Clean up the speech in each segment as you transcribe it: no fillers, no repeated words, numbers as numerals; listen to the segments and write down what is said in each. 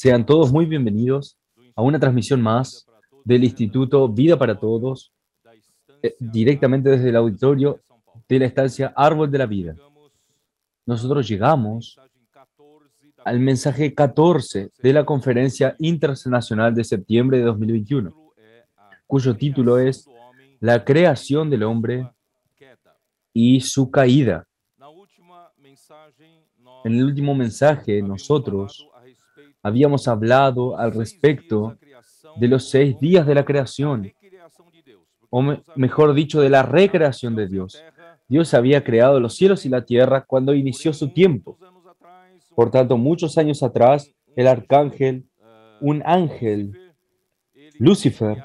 Sean todos muy bienvenidos a una transmisión más del Instituto Vida para Todos, directamente desde el auditorio de la estancia Árbol de la Vida. Nosotros llegamos al mensaje 14 de la Conferencia Internacional de septiembre de 2021, cuyo título es La creación del hombre y su caída. En el último mensaje, nosotros habíamos hablado al respecto de los 6 días de la creación, o mejor dicho, de la recreación de Dios. Dios había creado los cielos y la tierra cuando inició su tiempo. Por tanto, muchos años atrás, el arcángel, un ángel, Lucifer,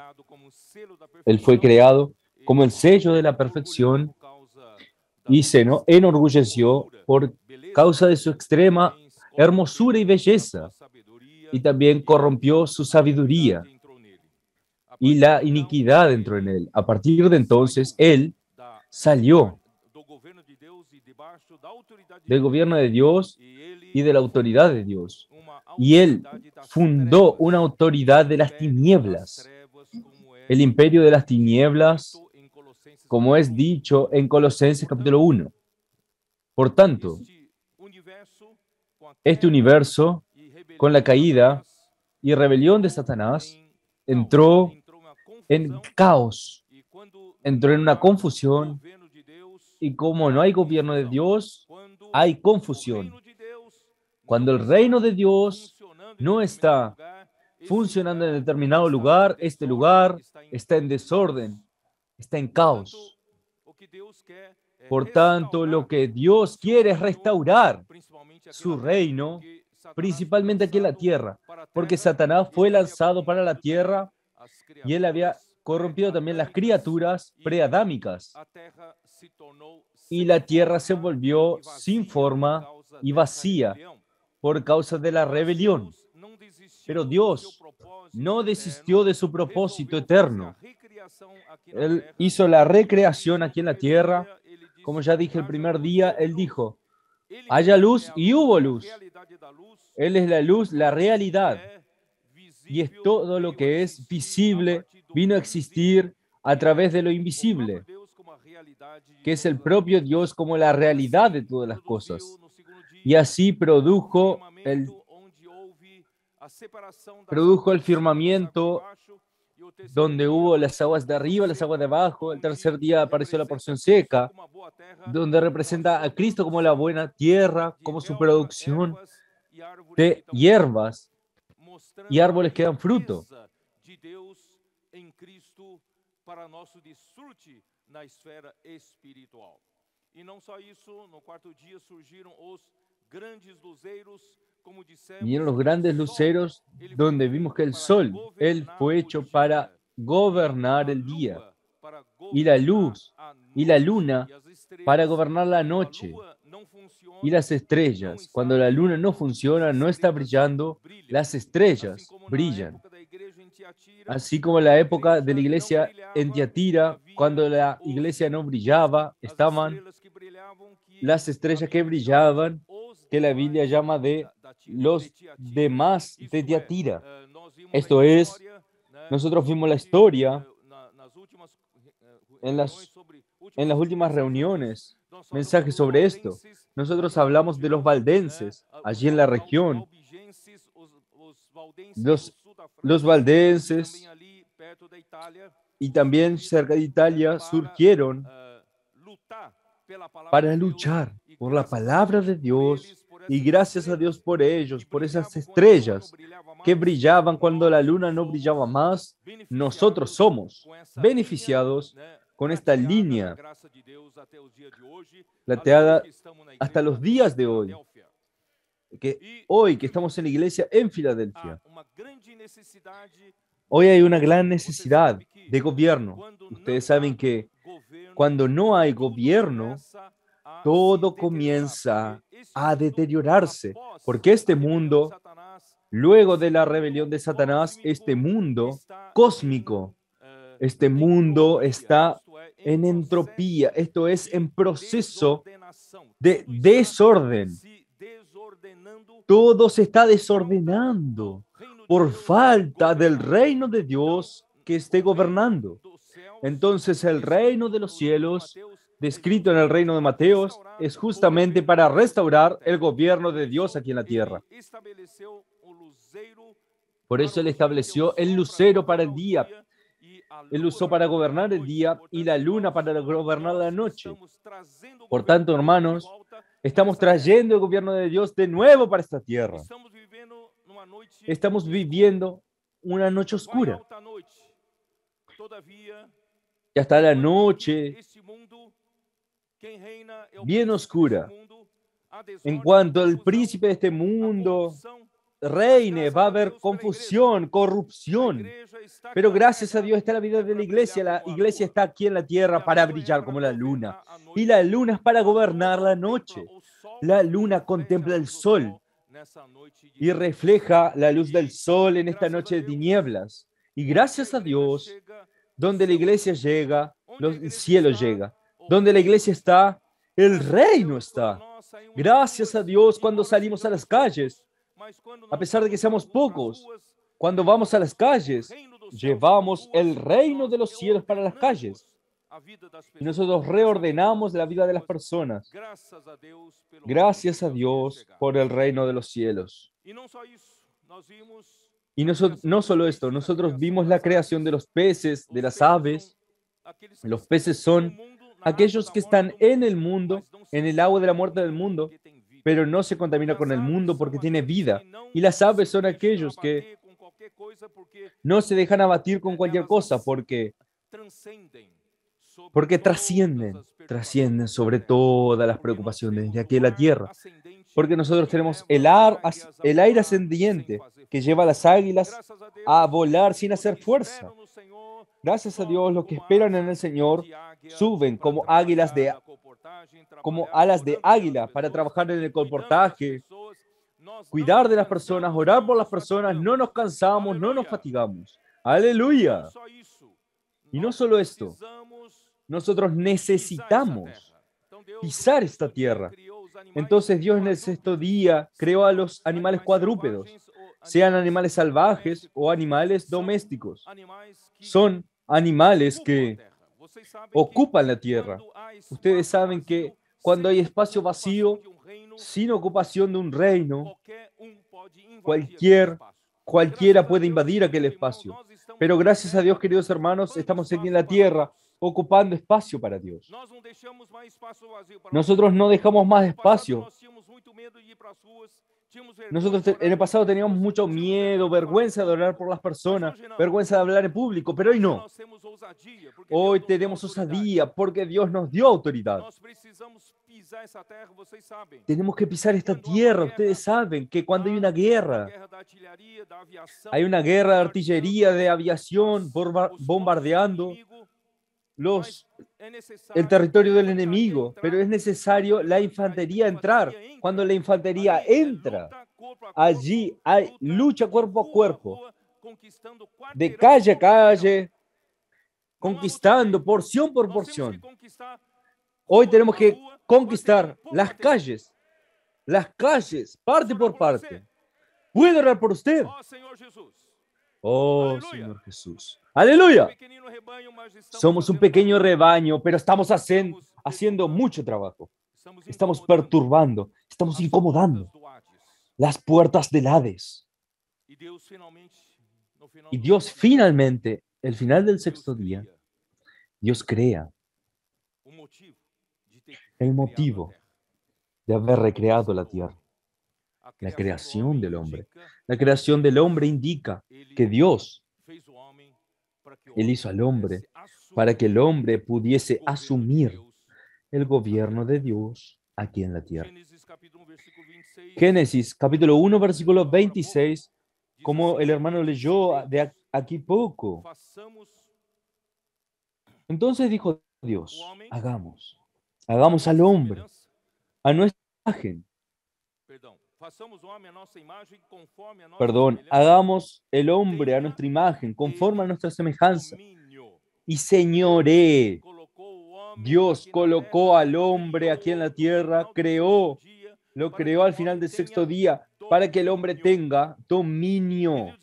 él fue creado como el sello de la perfección y se enorgulleció por causa de su extrema hermosura y belleza, y también corrompió su sabiduría, y la iniquidad entró en él. A partir de entonces, él salió del gobierno de Dios y de la autoridad de Dios, y él fundó una autoridad de las tinieblas, el imperio de las tinieblas, como es dicho en Colosenses capítulo 1. Por tanto, este universo, con la caída y rebelión de Satanás, entró en caos, entró en una confusión, y como no hay gobierno de Dios, hay confusión. Cuando el reino de Dios no está funcionando en determinado lugar, este lugar está en desorden, está en caos. Por tanto, lo que Dios quiere es restaurar su reino, principalmente aquí en la tierra, porque Satanás fue lanzado para la tierra y él había corrompido también las criaturas preadámicas, y la tierra se volvió sin forma y vacía por causa de la rebelión. Pero Dios no desistió de su propósito eterno. Él hizo la recreación aquí en la tierra. Como ya dije el primer día, Él dijo, haya luz y hubo luz. Él es la luz, la realidad. Y es todo lo que es visible, vino a existir a través de lo invisible, que es el propio Dios como la realidad de todas las cosas. Y así produjo el firmamento, donde hubo las aguas de arriba, las aguas de abajo. El tercer día apareció la porción seca, donde representa a Cristo como la buena tierra, como su producción de hierbas y árboles que dan fruto. Para nosso desfrute na esfera espiritual. E não só isso, no quarto dia surgiram os grandes luzeiros, como dissemos. Vinieron los grandes luceros, donde vimos que el sol, él fue hecho para gobernar el día, y la luz y la luna para gobernar la noche, y las estrellas. Cuando la luna no funciona, no está brillando, las estrellas brillan. Así como en la época de la iglesia en Tiatira, cuando la iglesia no brillaba, estaban las estrellas que brillaban, que la Biblia llama de los demás de Tiatira. Esto es, nosotros vimos la historia en las últimas reuniones, mensajes sobre esto. Nosotros hablamos de los valdenses, allí en la región. Los valdenses y también cerca de Italia surgieron para luchar por la palabra de Dios, y gracias a Dios por ellos, por esas estrellas que brillaban cuando la luna no brillaba más. Nosotros somos beneficiados con esta línea plateada hasta los días de hoy, que hoy que estamos en la iglesia en Filadelfia. Hoy hay una gran necesidad de gobierno. Ustedes saben que cuando no hay gobierno, todo comienza a deteriorarse, porque este mundo, luego de la rebelión de Satanás, este mundo cósmico, este mundo está en entropía, esto es, en proceso de desorden. Todo se está desordenando. por falta del reino de Dios que esté gobernando. Entonces el reino de los cielos, descrito en el reino de Mateos, es justamente para restaurar el gobierno de Dios aquí en la tierra. Por eso Él estableció el lucero para el día. Él usó para gobernar el día y la luna para gobernar la noche. Por tanto, hermanos, estamos trayendo el gobierno de Dios de nuevo para esta tierra. Estamos viviendo una noche oscura. Ya está la noche bien oscura. En cuanto el príncipe de este mundo reine, va a haber confusión, corrupción. Pero gracias a Dios está la vida de la iglesia. La iglesia está aquí en la tierra para brillar como la luna. Y la luna es para gobernar la noche. La luna contempla el sol y refleja la luz del sol en esta noche de tinieblas. Y gracias a Dios, donde la iglesia llega, el cielo llega. Donde la iglesia está, el reino está. Gracias a Dios cuando salimos a las calles, a pesar de que seamos pocos, cuando vamos a las calles, llevamos el reino de los cielos para las calles. Y nosotros reordenamos la vida de las personas. Gracias a Dios por el reino de los cielos. Y no solo esto, nosotros vimos la creación de los peces, de las aves. Los peces son aquellos que están en el mundo, en el agua de la muerte del mundo, pero no se contamina con el mundo porque tiene vida. Y las aves son aquellos que no se dejan abatir con cualquier cosa porque trascienden sobre todas las preocupaciones de aquí en la tierra. Porque nosotros tenemos el aire ascendiente que lleva a las águilas a volar sin hacer fuerza. Gracias a Dios, los que esperan en el Señor suben como alas de águila para trabajar en el colportaje, cuidar de las personas, orar por las personas. No nos cansamos, no nos fatigamos. Aleluya. Y no solo esto, nosotros necesitamos pisar esta tierra. Entonces Dios en el sexto día creó a los animales cuadrúpedos, sean animales salvajes o animales domésticos. Son animales que ocupan la tierra. Ustedes saben que cuando hay espacio vacío, sin ocupación de un reino, cualquiera puede invadir aquel espacio. Pero gracias a Dios, queridos hermanos, estamos aquí en la tierra ocupando espacio para Dios. Nosotros no dejamos más espacio. Nosotros en el pasado teníamos mucho miedo, vergüenza de orar por las personas, vergüenza de hablar en público, pero hoy no. Hoy tenemos osadía porque Dios nos dio autoridad. Tenemos que pisar esta tierra. Ustedes saben que cuando hay una guerra de artillería, de aviación, bombardeando el territorio del enemigo, pero es necesario la infantería entrar. Cuando la infantería entra, allí hay lucha cuerpo a cuerpo, de calle a calle, conquistando porción por porción. Hoy tenemos que conquistar las calles, parte por parte. ¿Puedo orar por usted? Oh, Señor Jesús. Aleluya. Somos un pequeño rebaño, pero estamos haciendo mucho trabajo. Estamos perturbando, estamos incomodando las puertas del Hades. Y Dios finalmente, el final del sexto día, Dios crea el motivo de haber recreado la tierra. La creación del hombre. La creación del hombre indica que Dios, Él hizo al hombre para que el hombre pudiese asumir el gobierno de Dios aquí en la tierra. Génesis capítulo 1, versículo 26, como el hermano leyó de aquí poco. Entonces dijo Dios, hagamos al hombre a nuestra imagen. Hagamos el hombre a nuestra imagen, conforme a nuestra semejanza. Y señoree. Dios colocó al hombre aquí en la tierra, lo creó al final del sexto día, para que el hombre tenga dominio.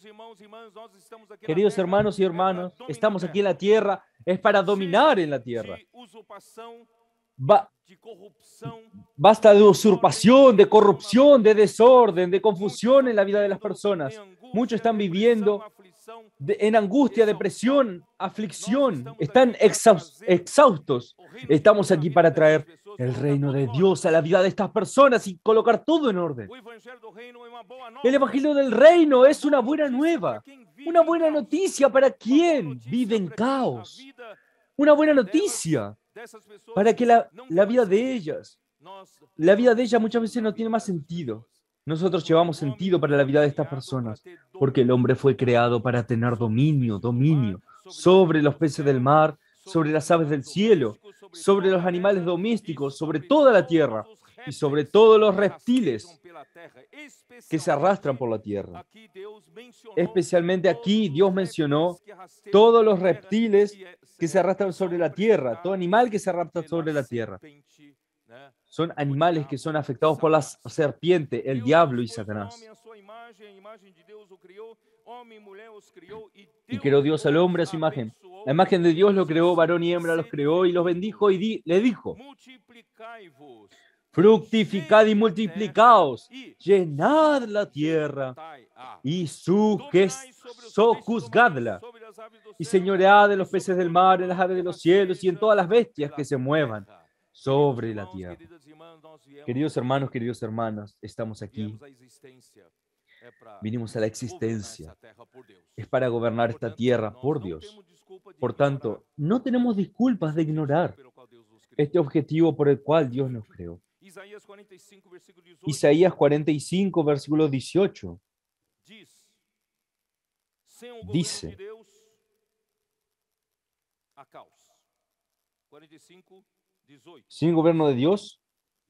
Queridos hermanos y hermanas, estamos aquí en la tierra, es para dominar en la tierra. Basta de usurpación, de corrupción, de desorden, de confusión en la vida de las personas. Muchos están viviendo en angustia, depresión, aflicción. Están exhaustos. Estamos aquí para traer el reino de Dios a la vida de estas personas y colocar todo en orden. El evangelio del reino es una buena nueva, una buena noticia para quien vive en caos. Una buena noticia para que la vida de ellas muchas veces no tiene más sentido. Nosotros llevamos sentido para la vida de estas personas, porque el hombre fue creado para tener dominio sobre los peces del mar, sobre las aves del cielo, sobre los animales domésticos, sobre toda la tierra y sobre todos los reptiles que se arrastran por la tierra. Especialmente aquí Dios mencionó todos los reptiles que se arrastran sobre la tierra, todo animal que se arrastra sobre la tierra. Son animales que son afectados por la serpiente, el diablo y Satanás. Y creó Dios al hombre a su imagen. La imagen de Dios lo creó, varón y hembra los creó y los bendijo y le dijo: fructificad y multiplicaos, llenad la tierra y sojuzgadla, y señoread en los peces del mar, en las aves de los cielos y en todas las bestias que se muevan sobre la tierra. Queridos hermanos, queridas hermanas, estamos aquí. Vinimos a la existencia. Es para gobernar esta tierra por Dios. Por tanto, no tenemos disculpas de ignorar este objetivo por el cual Dios nos creó. Isaías 45, versículo 18, dice: sin gobierno de Dios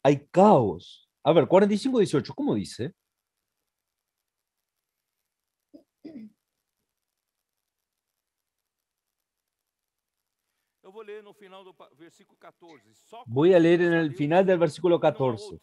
hay caos. A ver, 45, 18, ¿cómo dice? Voy a leer en el final del versículo 14.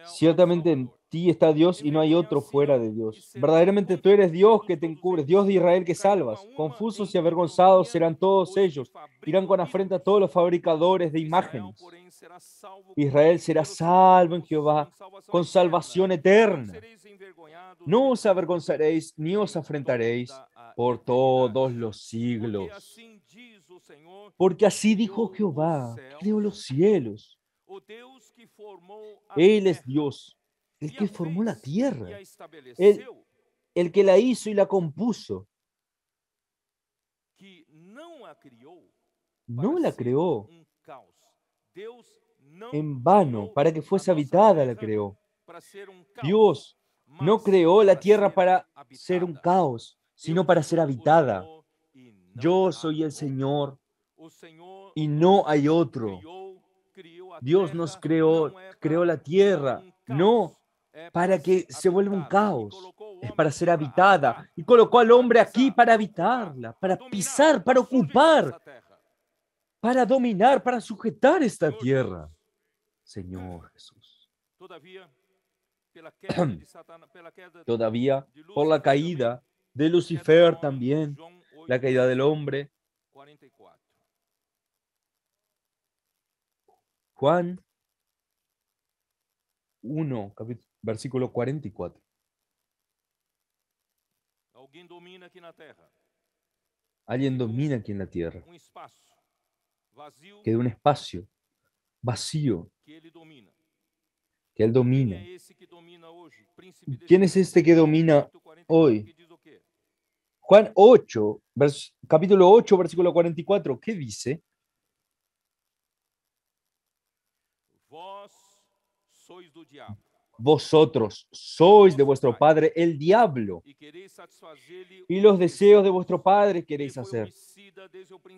Ciertamente en ti está Dios y no hay otro fuera de Dios. Verdaderamente tú eres Dios que te encubres, Dios de Israel que salvas. Confusos y avergonzados serán todos ellos. Irán con afrenta a todos los fabricadores de imágenes. Israel será salvo en Jehová con salvación eterna. No os avergonzaréis ni os afrentaréis por todos los siglos. Porque así dijo Jehová, que creó los cielos. Él es Dios, el que formó la tierra, el que la hizo y la compuso. No la creó en vano, para que fuese habitada la creó. Dios no creó la tierra para ser un caos, sino para ser habitada. Yo soy el Señor y no hay otro. Dios nos creó la tierra, no para que se vuelva un caos, es para ser habitada. Y colocó al hombre aquí para habitarla, para pisar, para ocupar, para dominar, para sujetar esta tierra. Señor Jesús. Todavía, por la caída de Lucifer también, la caída del hombre. Juan 1, versículo 44. Alguien domina aquí en la tierra. Queda un espacio vacío que él domina. ¿Quién es este que domina hoy? Juan 8, capítulo 8, versículo 44. ¿Qué dice? Vosotros sois de vuestro padre el diablo, y los deseos de vuestro padre queréis hacer.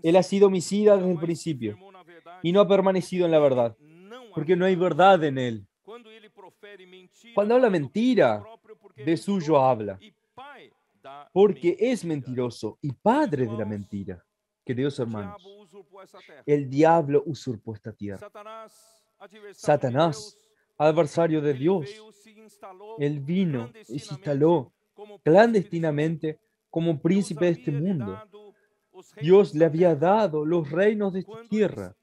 Él ha sido homicida desde el principio, y no ha permanecido en la verdad, porque no hay verdad en él. Cuando habla mentira, de suyo habla, porque es mentiroso y padre de la mentira. Queridos hermanos, el diablo usurpó esta tierra. Satanás adversario de Dios. Él vino y se instaló clandestinamente como príncipe de este mundo. Dios le había dado los reinos de esta tierra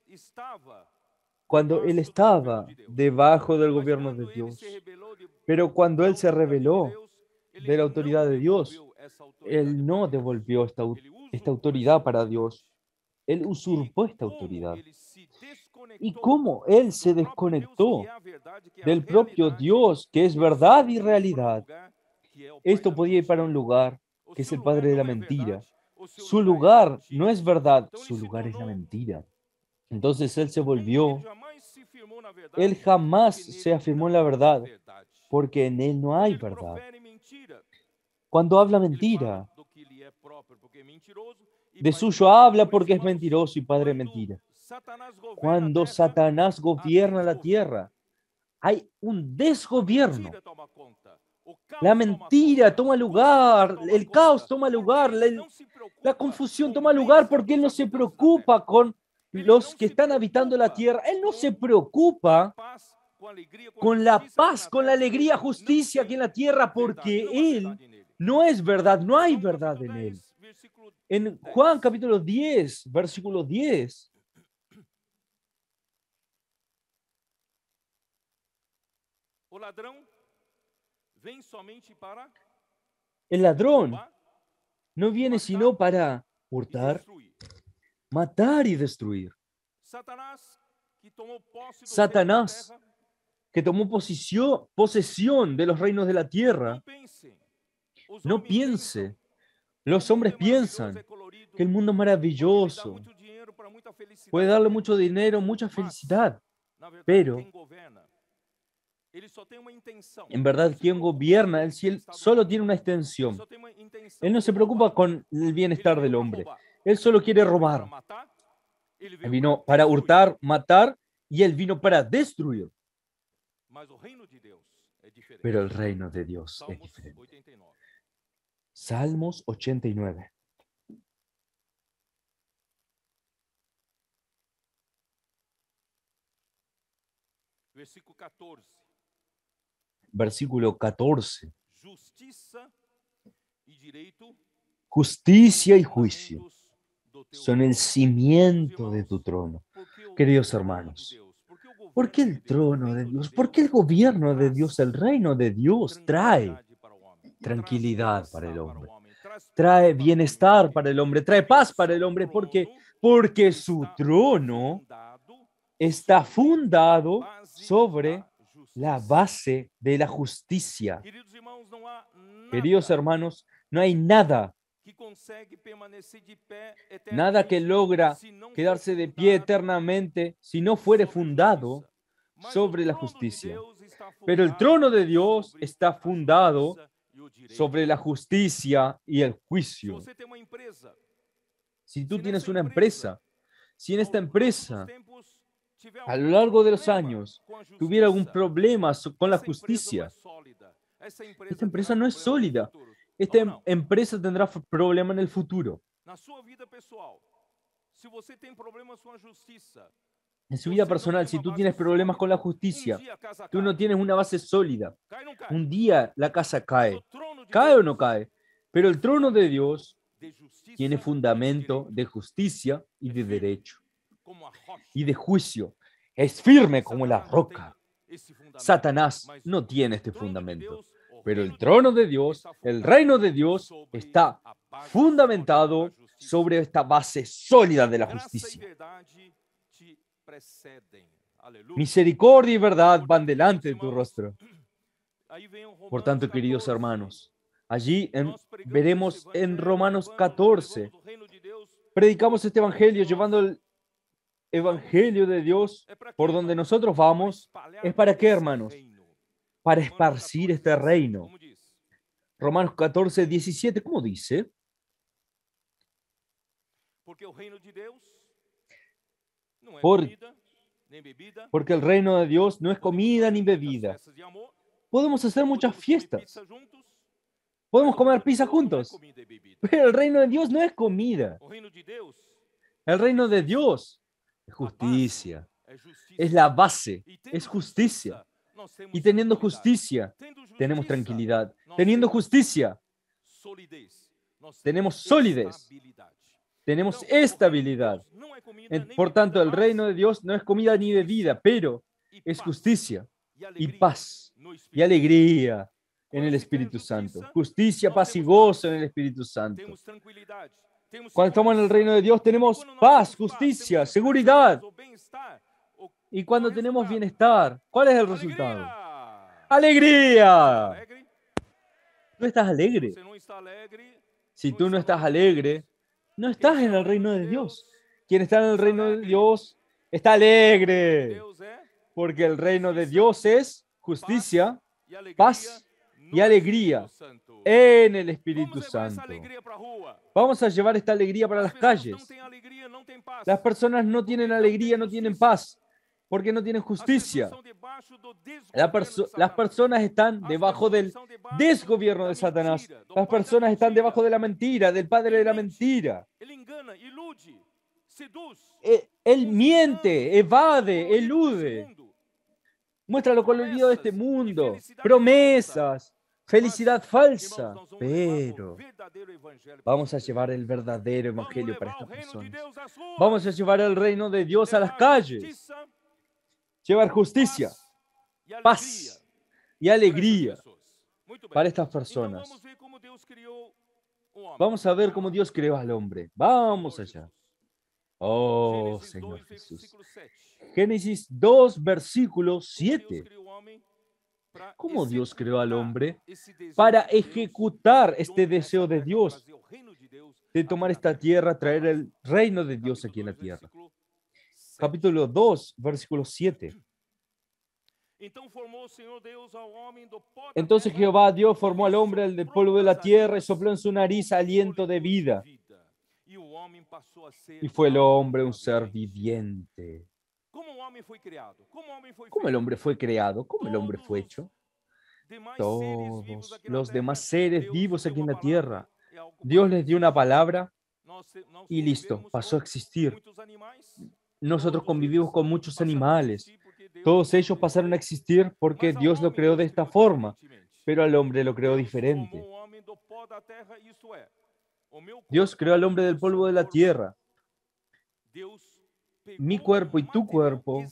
cuando él estaba debajo del gobierno de Dios. Pero cuando él se rebeló de la autoridad de Dios, él no devolvió esta autoridad para Dios. Él usurpó esta autoridad. Y cómo él se desconectó del propio Dios, que es verdad y realidad. Esto podía ir para un lugar que es el padre de la mentira. Su lugar no es verdad, su lugar es la mentira. Entonces él se volvió, él jamás se afirmó en la verdad, porque en él no hay verdad. Cuando habla mentira, de suyo habla porque es mentiroso y padre de mentira. Cuando Satanás gobierna la tierra, hay un desgobierno. La mentira toma lugar, el caos toma lugar, la confusión toma lugar porque él no se preocupa con los que están habitando la tierra. Él no se preocupa con la paz, con la alegría, justicia aquí en la tierra, porque él no es verdad, no hay verdad en él. En Juan capítulo 10, versículo 10, el ladrón no viene sino para hurtar, matar y destruir. Satanás, que tomó posesión de los reinos de la tierra, no piense. Los hombres piensan que el mundo es maravilloso, puede darle mucho dinero, mucha felicidad, pero en verdad, quien gobierna el cielo solo tiene una extensión. Él no se preocupa con el bienestar del hombre. Él solo quiere robar. Él vino para hurtar, matar, y él vino para destruir. Pero el reino de Dios es diferente. Salmos 89. Versículo 14. Justicia y juicio son el cimiento de tu trono. Queridos hermanos, ¿por qué el trono de Dios? ¿Por qué el gobierno de Dios, el reino de Dios trae tranquilidad para el hombre? Trae bienestar para el hombre, trae paz para el hombre, porque su trono está fundado sobre la base de la justicia. Queridos hermanos, no hay nada que logra quedarse de pie eternamente si no fuere fundado sobre la justicia. Pero el trono de Dios está fundado sobre la justicia y el juicio. Si tú tienes una empresa, si en esta empresa a lo largo de los años tuviera algún problema con la justicia, esta empresa no es sólida. Esta empresa tendrá problemas en el futuro. En su vida personal, si tú tienes problemas con la justicia, tú no tienes una base sólida. Un día la casa cae. ¿Cae o no cae? Pero el trono de Dios tiene fundamento de justicia y de derecho y de juicio. Es firme como la roca. Satanás no tiene este fundamento, pero el trono de Dios, el reino de Dios, está fundamentado sobre esta base sólida de la justicia. Misericordia y verdad van delante de tu rostro. Por tanto, queridos hermanos, allí veremos en Romanos 14, predicamos este evangelio llevando el evangelio de Dios por donde nosotros vamos. ¿Es para qué, hermanos? Para esparcir este reino. Romanos 14, 17, ¿cómo dice? Porque el reino de Dios no es comida ni bebida. Podemos hacer muchas fiestas. Podemos comer pizza juntos. Pero el reino de Dios no es comida. El reino de Dios es justicia. Es la base. Es justicia. Y teniendo justicia, tenemos tranquilidad. Teniendo justicia, tenemos solidez. Tenemos estabilidad. Por tanto, el reino de Dios no es comida ni bebida, pero es justicia y paz y alegría en el Espíritu Santo. Justicia, paz y gozo en el Espíritu Santo. Cuando estamos en el reino de Dios, tenemos paz, justicia, seguridad. Y cuando tenemos bienestar, ¿cuál es el resultado? ¡Alegría! ¿No estás alegre? Si tú no estás alegre, no estás en el reino de Dios. Quien está en el reino de Dios está alegre, porque el reino de Dios es justicia, paz y alegría en el Espíritu Santo. Vamos a llevar esta alegría para las calles. Las personas no tienen alegría, no tienen paz, porque no tienen justicia. Las personas están debajo del desgobierno de Satanás. Las personas están debajo de la mentira, del padre de la mentira. Él miente, evade, elude. Muestra lo colorido de este mundo. Promesas, felicidad falsa. Pero vamos a llevar el verdadero evangelio para estas personas. Vamos a llevar el reino de Dios a las calles. Llevar justicia, paz y alegría para estas personas. Vamos a ver cómo Dios creó al hombre. Vamos allá. Oh, Señor Jesús. Génesis 2, versículo 7. ¿Cómo Dios creó al hombre? Para ejecutar este deseo de Dios, de tomar esta tierra, traer el reino de Dios aquí en la tierra. Capítulo 2, versículo 7. Entonces Jehová Dios formó al hombre del polvo de la tierra y sopló en su nariz aliento de vida. Y fue el hombre un ser viviente. ¿Cómo el hombre fue creado? ¿Cómo el hombre fue hecho? Todos los demás seres vivos aquí en la tierra, Dios les dio una palabra y listo, pasó a existir. Nosotros convivimos con muchos animales. Todos ellos pasaron a existir porque Dios lo creó de esta forma, pero al hombre lo creó diferente. Dios creó al hombre del polvo de la tierra. Mi cuerpo y tu cuerpo,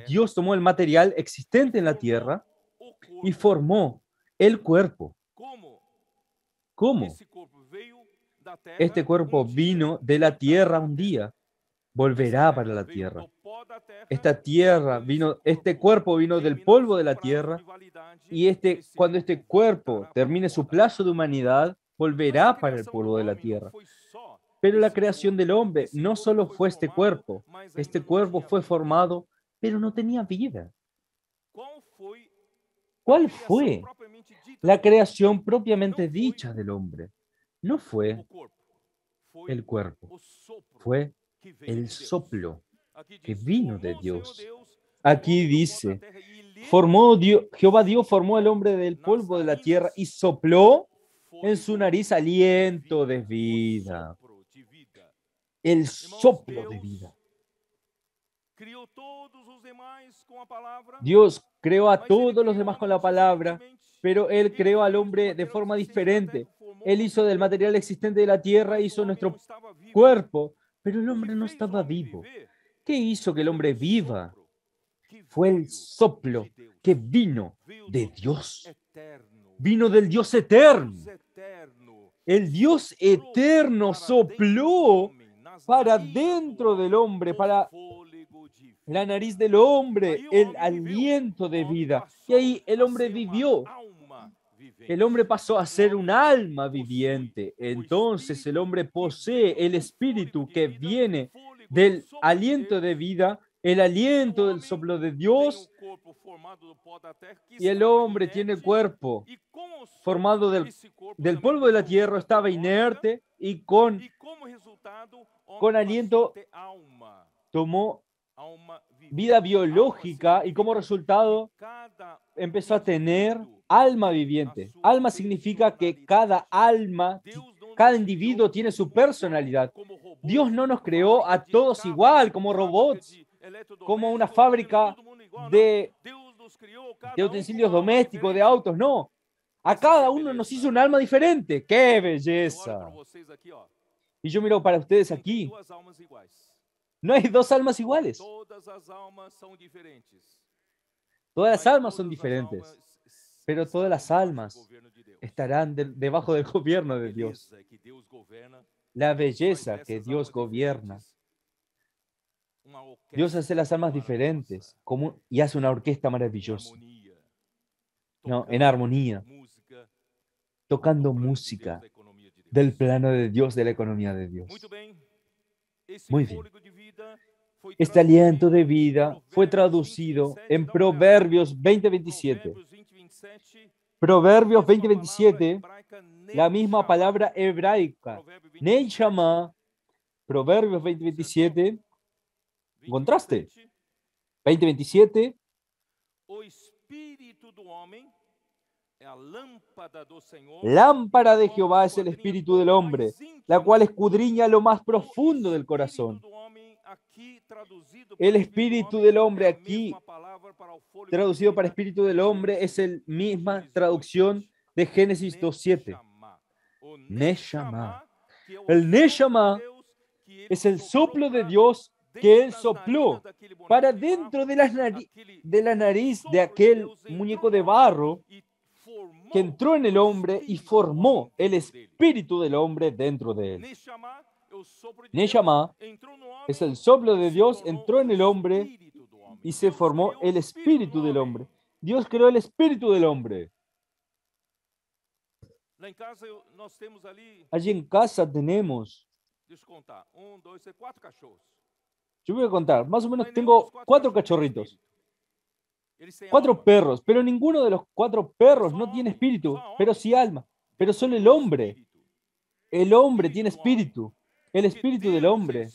Dios tomó el material existente en la tierra y formó el cuerpo. ¿Cómo? Este cuerpo vino de la tierra un día, volverá para la tierra. Este cuerpo vino del polvo de la tierra y cuando este cuerpo termine su plazo de humanidad, volverá para el polvo de la tierra. Pero la creación del hombre no solo fue este cuerpo fue formado, pero no tenía vida. ¿Cuál fue la creación propiamente dicha del hombre? No fue el cuerpo, fue el soplo que vino de Dios. Aquí dice, Jehová Dios formó al hombre del polvo de la tierra y sopló en su nariz aliento de vida. El soplo de vida. Dios creó a todos los demás con la palabra, pero Él creó al hombre de forma diferente. Él hizo del material existente de la tierra, hizo nuestro cuerpo, pero el hombre no estaba vivo. ¿Qué hizo que el hombre viva? Fue el soplo que vino de Dios. Vino del Dios eterno. El Dios eterno sopló para dentro del hombre, para la nariz del hombre, el aliento de vida. Y ahí el hombre vivió. El hombre pasó a ser un alma viviente. Entonces el hombre posee el espíritu que viene del aliento de vida, el aliento del soplo de Dios. Y el hombre tiene el cuerpo formado del polvo de la tierra, estaba inerte y con aliento tomó vida biológica y como resultado empezó a tener alma viviente. Alma significa que cada alma, cada individuo tiene su personalidad. Dios no nos creó a todos igual, como robots, como una fábrica de de utensilios domésticos, de autos, no. A cada uno nos hizo un alma diferente. ¡Qué belleza! Y yo miro para ustedes aquí. No hay dos almas iguales. Todas las almas son diferentes. Pero todas las almas estarán debajo del gobierno de Dios. La belleza que Dios gobierna. Dios hace las almas diferentes y hace una orquesta maravillosa. No, en armonía. Tocando música del plano de Dios, de la economía de Dios. Muy bien. Este aliento de vida fue traducido en Proverbios 20:27. Proverbios 20:27, la misma palabra hebraica, Neshama. Proverbios 20:27, ¿encontraste? 20:27. Lámpara de Jehová es el espíritu del hombre, la cual escudriña lo más profundo del corazón. El espíritu del hombre aquí, traducido para espíritu del hombre, es la misma traducción de Génesis 2:7. Neshama. El Neshama es el soplo de Dios que Él sopló para dentro de la nariz de aquel muñeco de barro que entró en el hombre y formó el espíritu del hombre dentro de él. Neshama es el soplo de Dios, entró en el hombre y se formó el espíritu del hombre. Dios creó el espíritu del hombre. Allí en casa tenemos, yo voy a contar, más o menos tengo 4 cachorritos. 4 perros, pero ninguno de los 4 perros no tiene espíritu, pero sí alma. Pero solo el hombre. El hombre tiene espíritu. El espíritu del hombre.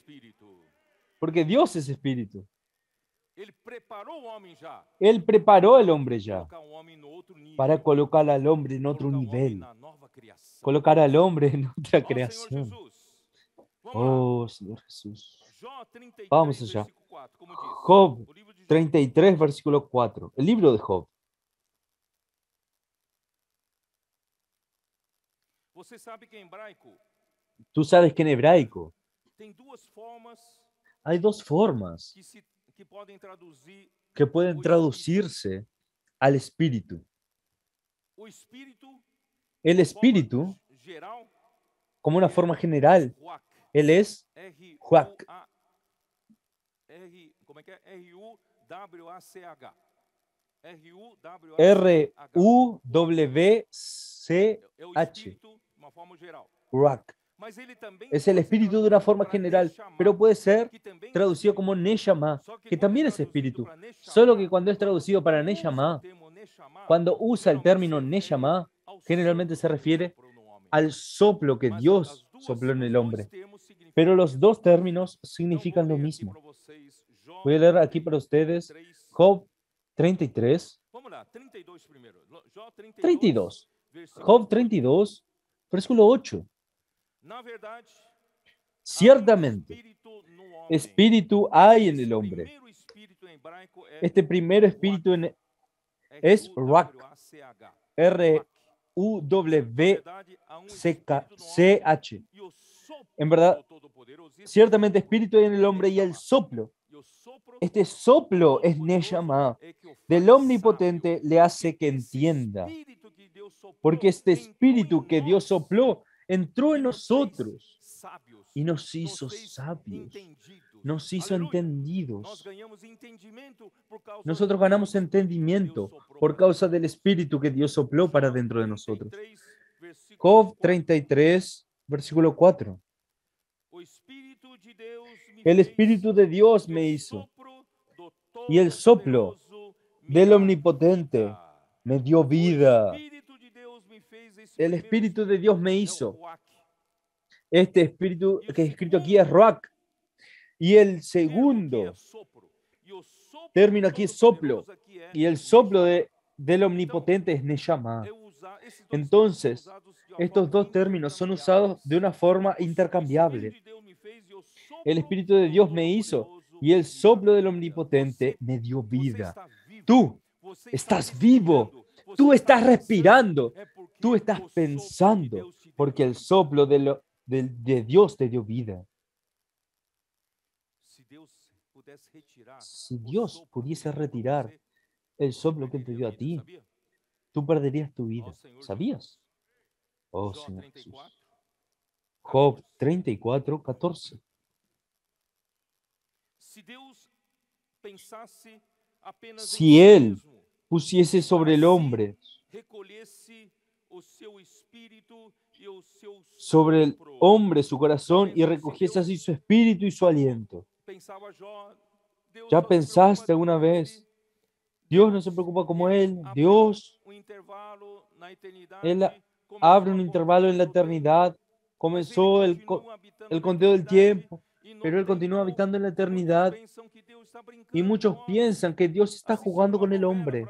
Porque Dios es espíritu. Él preparó al hombre ya para colocar al hombre en otro nivel. Colocar al hombre en otra creación. Oh, Señor Jesús. Vamos allá. Job 33, versículo 4. El libro de Job. Tú sabes que en hebraico hay 2 formas que pueden traducirse al espíritu. El espíritu, como una forma general, él es Ruach. R-U-W-C-H. Ruach. Es el espíritu de una forma general, pero puede ser traducido como Neshama, que también es espíritu. Solo que cuando es traducido para Neshama, cuando usa el término Neshama, generalmente se refiere al soplo que Dios sopló en el hombre. Pero los 2 términos significan lo mismo. Voy a leer aquí para ustedes Job 33. 32. Job 32, versículo 8. Ciertamente, espíritu hay en el hombre. Este primer espíritu es Ruach. R-U-W-C-H. En verdad, ciertamente espíritu hay en el hombre y el soplo. Este soplo es Neshama. Del Omnipotente le hace que entienda. Porque este espíritu que Dios sopló entró en nosotros y nos hizo sabios, nos hizo entendidos. Nosotros ganamos entendimiento por causa del espíritu que Dios sopló para dentro de nosotros. Job 33, versículo 4. El espíritu de Dios me hizo y el soplo del Omnipotente me dio vida. El espíritu de Dios me hizo. Este espíritu que es escrito aquí es Ruach. Y el segundo término aquí es soplo. Y el soplo del Omnipotente es Neshama. Entonces, estos 2 términos son usados de una forma intercambiable. El espíritu de Dios me hizo y el soplo del Omnipotente me dio vida. Tú estás vivo, tú estás respirando, tú estás pensando, porque el soplo de Dios te dio vida. Si Dios pudiese retirar el soplo que te dio a ti, tú perderías tu vida. ¿Sabías? Oh, Señor Jesús. Job 34:14. Si Él pusiese sobre el hombre, sobre el hombre su corazón y recogiese así su espíritu y su aliento. ¿Ya pensaste alguna vez? Dios no se preocupa como Él. Dios, Él abre un intervalo en la eternidad. Comenzó el conteo del tiempo, pero Él continúa habitando en la eternidad. Y muchos piensan que Dios está jugando con el hombre,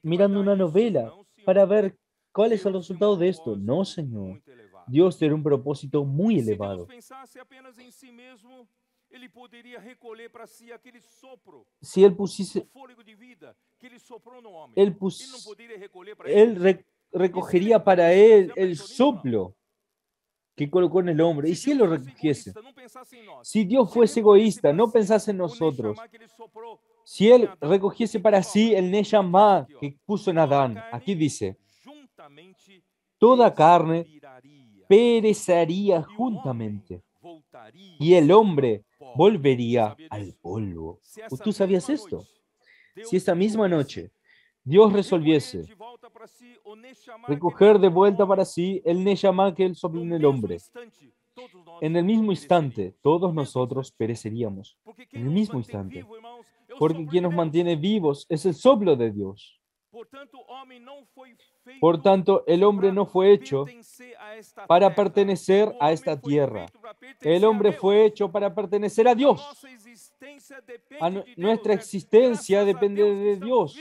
mirando una novela para ver cuál es el resultado de esto. No, Señor. Dios tiene un propósito muy elevado. Si Él pusiese, Él recogería para Él el soplo que colocó en el hombre. ¿Y si Él lo recogiese? Si Dios fuese egoísta, no pensase en nosotros. Si Él recogiese para sí el Neshama que puso en Adán, aquí dice, toda carne perecería juntamente y el hombre volvería al polvo. ¿Tú sabías esto? Si esta misma noche Dios resolviese recoger de vuelta para sí el Neshama que Él sopló en el hombre, en el mismo instante todos nosotros pereceríamos. En el mismo instante. Porque quien nos mantiene vivos es el soplo de Dios. Por tanto, el hombre no fue hecho para pertenecer a esta tierra. El hombre fue hecho para pertenecer a Dios. Nuestra existencia depende de Dios.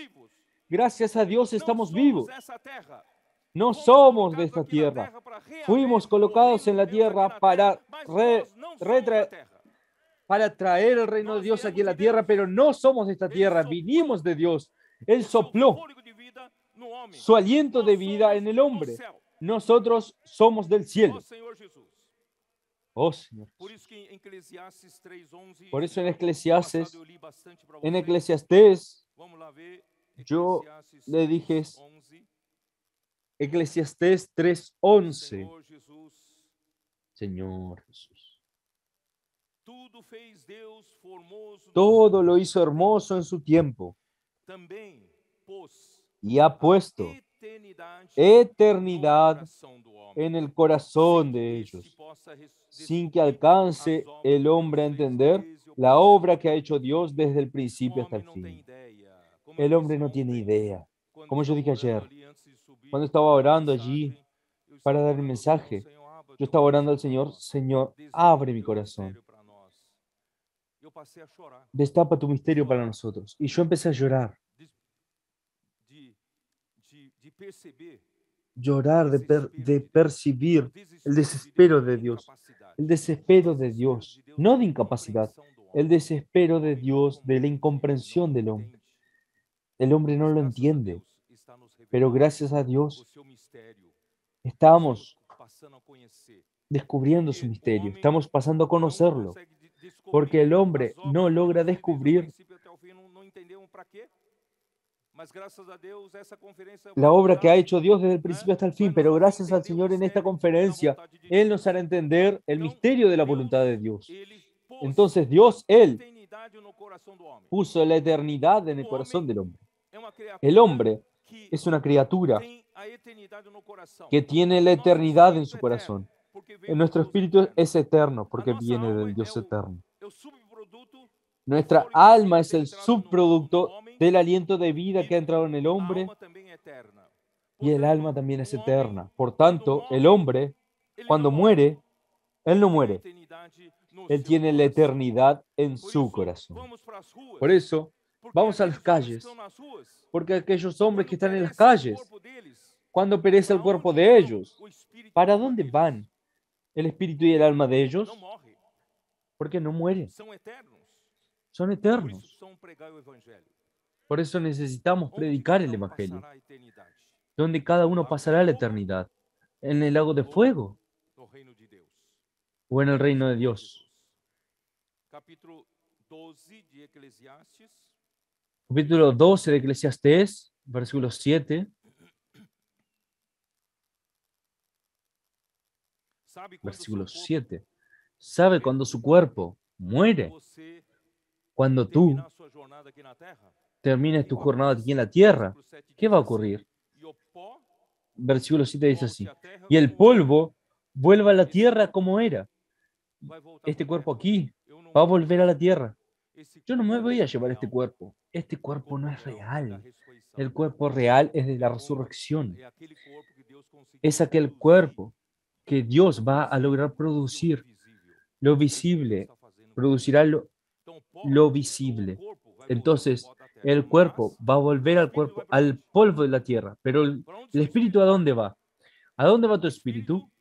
Gracias a Dios estamos vivos. No somos de esta tierra. Fuimos colocados en la tierra para traer el reino de Dios aquí en la tierra, pero no somos de esta tierra, vinimos de Dios. Él sopló su aliento de vida en el hombre. Nosotros somos del cielo. Oh, Señor. Por eso en Eclesiastés, yo le dije, Eclesiastés 3:11. Señor Jesús. Todo lo hizo hermoso en su tiempo. Y ha puesto eternidad en el corazón de ellos, sin que alcance el hombre a entender la obra que ha hecho Dios desde el principio hasta el fin. El hombre no tiene idea. Como yo dije ayer, cuando estaba orando allí para dar el mensaje, yo estaba orando al Señor, Señor, abre mi corazón. Destapa tu misterio para nosotros. Y yo empecé a llorar. Llorar de percibir el desespero de Dios. El desespero de Dios, no de incapacidad. El desespero de Dios, de la incomprensión del hombre. El hombre no lo entiende. Pero gracias a Dios, estamos descubriendo su misterio. Estamos pasando a conocerlo. Porque el hombre no logra descubrir la obra que ha hecho Dios desde el principio hasta el fin, pero gracias al Señor en esta conferencia, Él nos hará entender el misterio de la voluntad de Dios. Entonces Dios, Él, puso la eternidad en el corazón del hombre. El hombre es una criatura que tiene la eternidad en su corazón. Nuestro espíritu es eterno porque viene del Dios eterno. Nuestra alma es el subproducto del aliento de vida que ha entrado en el hombre y el alma también es eterna. Por tanto, el hombre, cuando muere, él no muere. Él tiene la eternidad en su corazón. Por eso, vamos a las calles, porque aquellos hombres que están en las calles, cuando perece el cuerpo de ellos, ¿para dónde van el espíritu y el alma de ellos? Porque no mueren. Son eternos. Por eso necesitamos onde predicar cada el um Evangelio, passará a eternidade. donde cada uno pasará la eternidad, en el lago de fuego No reino de Deus. o en el reino de Senhor Dios. Jesus. Capítulo 12 de Eclesiastes, Capítulo 12 de Eclesiastés, versículo 7, sabe quando seu versículo corpo 7. Sabe morrer? cuando su cuerpo Quando muere, você cuando tú terminar sua jornada aqui na terra? termines E tu o jornada aquí en la versículo tierra, 7 ¿qué diz va a assim: ocurrir? e o pó Versículo 7 dice volte así, à terra y el como era. polvo vuelva a la Esse tierra corpo como era. vai voltar Este para a cuerpo terra. aquí Eu não va a vou volver levar a esse la corpo. tierra. Esse Yo no me corpo voy não a é llevar este real. cuerpo. Este O cuerpo no corpo es real é da real. ressurreição. El cuerpo real es de É la como resurrección. é aquele corpo que Deus conseguiu Es aquel produzir. cuerpo que Dios O va a visível lograr vai produzir o producir. invisível. Lo É isso que Deus visible está fazendo com você. producirá Então, o pó, lo o visible. corpo vai voltar para o Entonces, pó da terra. el Mas cuerpo va a o volver al espírito vai cuerpo, para al onde? polvo de la tierra. Pero Para onde el seu espíritu, espírito ¿a vai? dónde va? ¿A dónde va tu O espíritu? espírito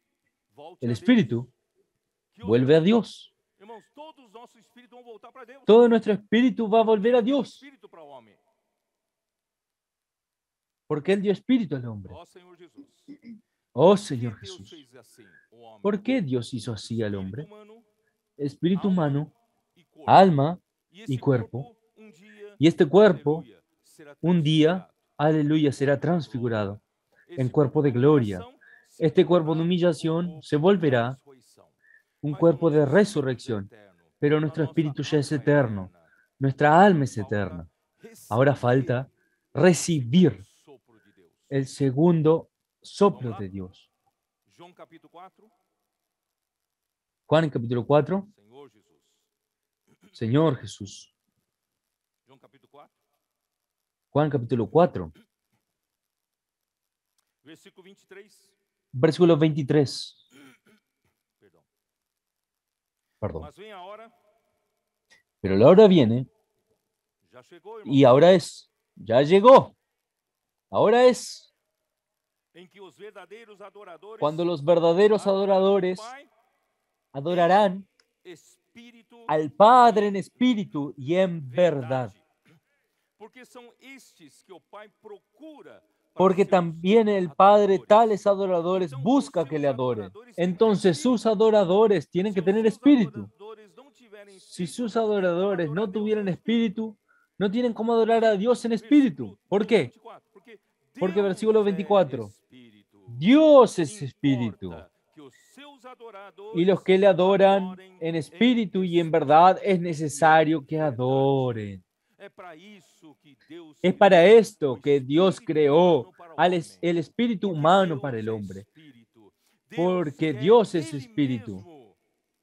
volte El a Deus. espíritu Que outra vuelve a vez. Dios. Irmãos, todos os nossos espíritos vão voltar para Deus. Todo nuestro espíritu va a Porque volver a ele deu Dios. espírito para o homem. Porque Él dio espíritu al hombre. Ó Senhor Jesus. Oh Por que Señor Deus Jesús. fez assim, o homem? ¿Por qué Dios hizo así al Espírito hombre? humano, Espíritu alma humano, e corpo. alma E y esse cuerpo. corpo, um dia, Y este cuerpo, aleluia, será un día, transfigurado aleluya, em será corpo de glória. transfigurado en Esse cuerpo corpo de de gloria. humilhação se Este cuerpo tornará de o humillación se corpo da volverá ressurreição. un Mas o cuerpo de nosso espírito já é resurrección. eterno. Pero A nuestro nossa espíritu ya es alma é eterno. eterna. Nuestra alma es Falta eterna. Ahora receber falta o segundo recibir sopro de Deus. el segundo Vamos soplo lá? de Dios. João capítulo 4. Juan capítulo 4. Senhor Jesus. Señor Jesús. João capítulo 4. Juan capítulo 4. Versículo 23. Versículo 23. Perdão. Perdón. Mas vem a hora, Pero la hora viene já chegou, irmão, y ahora es. Ya llegó. Ahora es em que os verdadeiros adoradores cuando los verdaderos adorarão o adoradores Pai adorarán Espírito al Padre en espíritu y en verdad. verdade. Porque são estes que o Pai procura para Porque seus también el Padre adoradores. tales adoradores Então, busca os que seus le adoren. adoradores têm que ter Entonces sus espírito. adoradores tienen Se que os tener seus espíritu. adoradores não tiverem Si espírito, sus não tem como adoradores adorar no Deus tuvieran no espírito. espíritu, no tienen cómo adorar a Dios en espíritu. Versículo ¿Por qué? 24. Porque Porque Deus versículo é 24. espírito. Dios es espíritu. Importa que os seus adoradores Y los que le adoran adorem en espíritu y en verdad es necesario que verdade. adoren. É para isso que Deus Es criou para esto o que Dios espírito creó humano para o el homem. espíritu Porque humano Deus para el é hombre. espírito. Deus Porque quer Dios es Ele espíritu. mesmo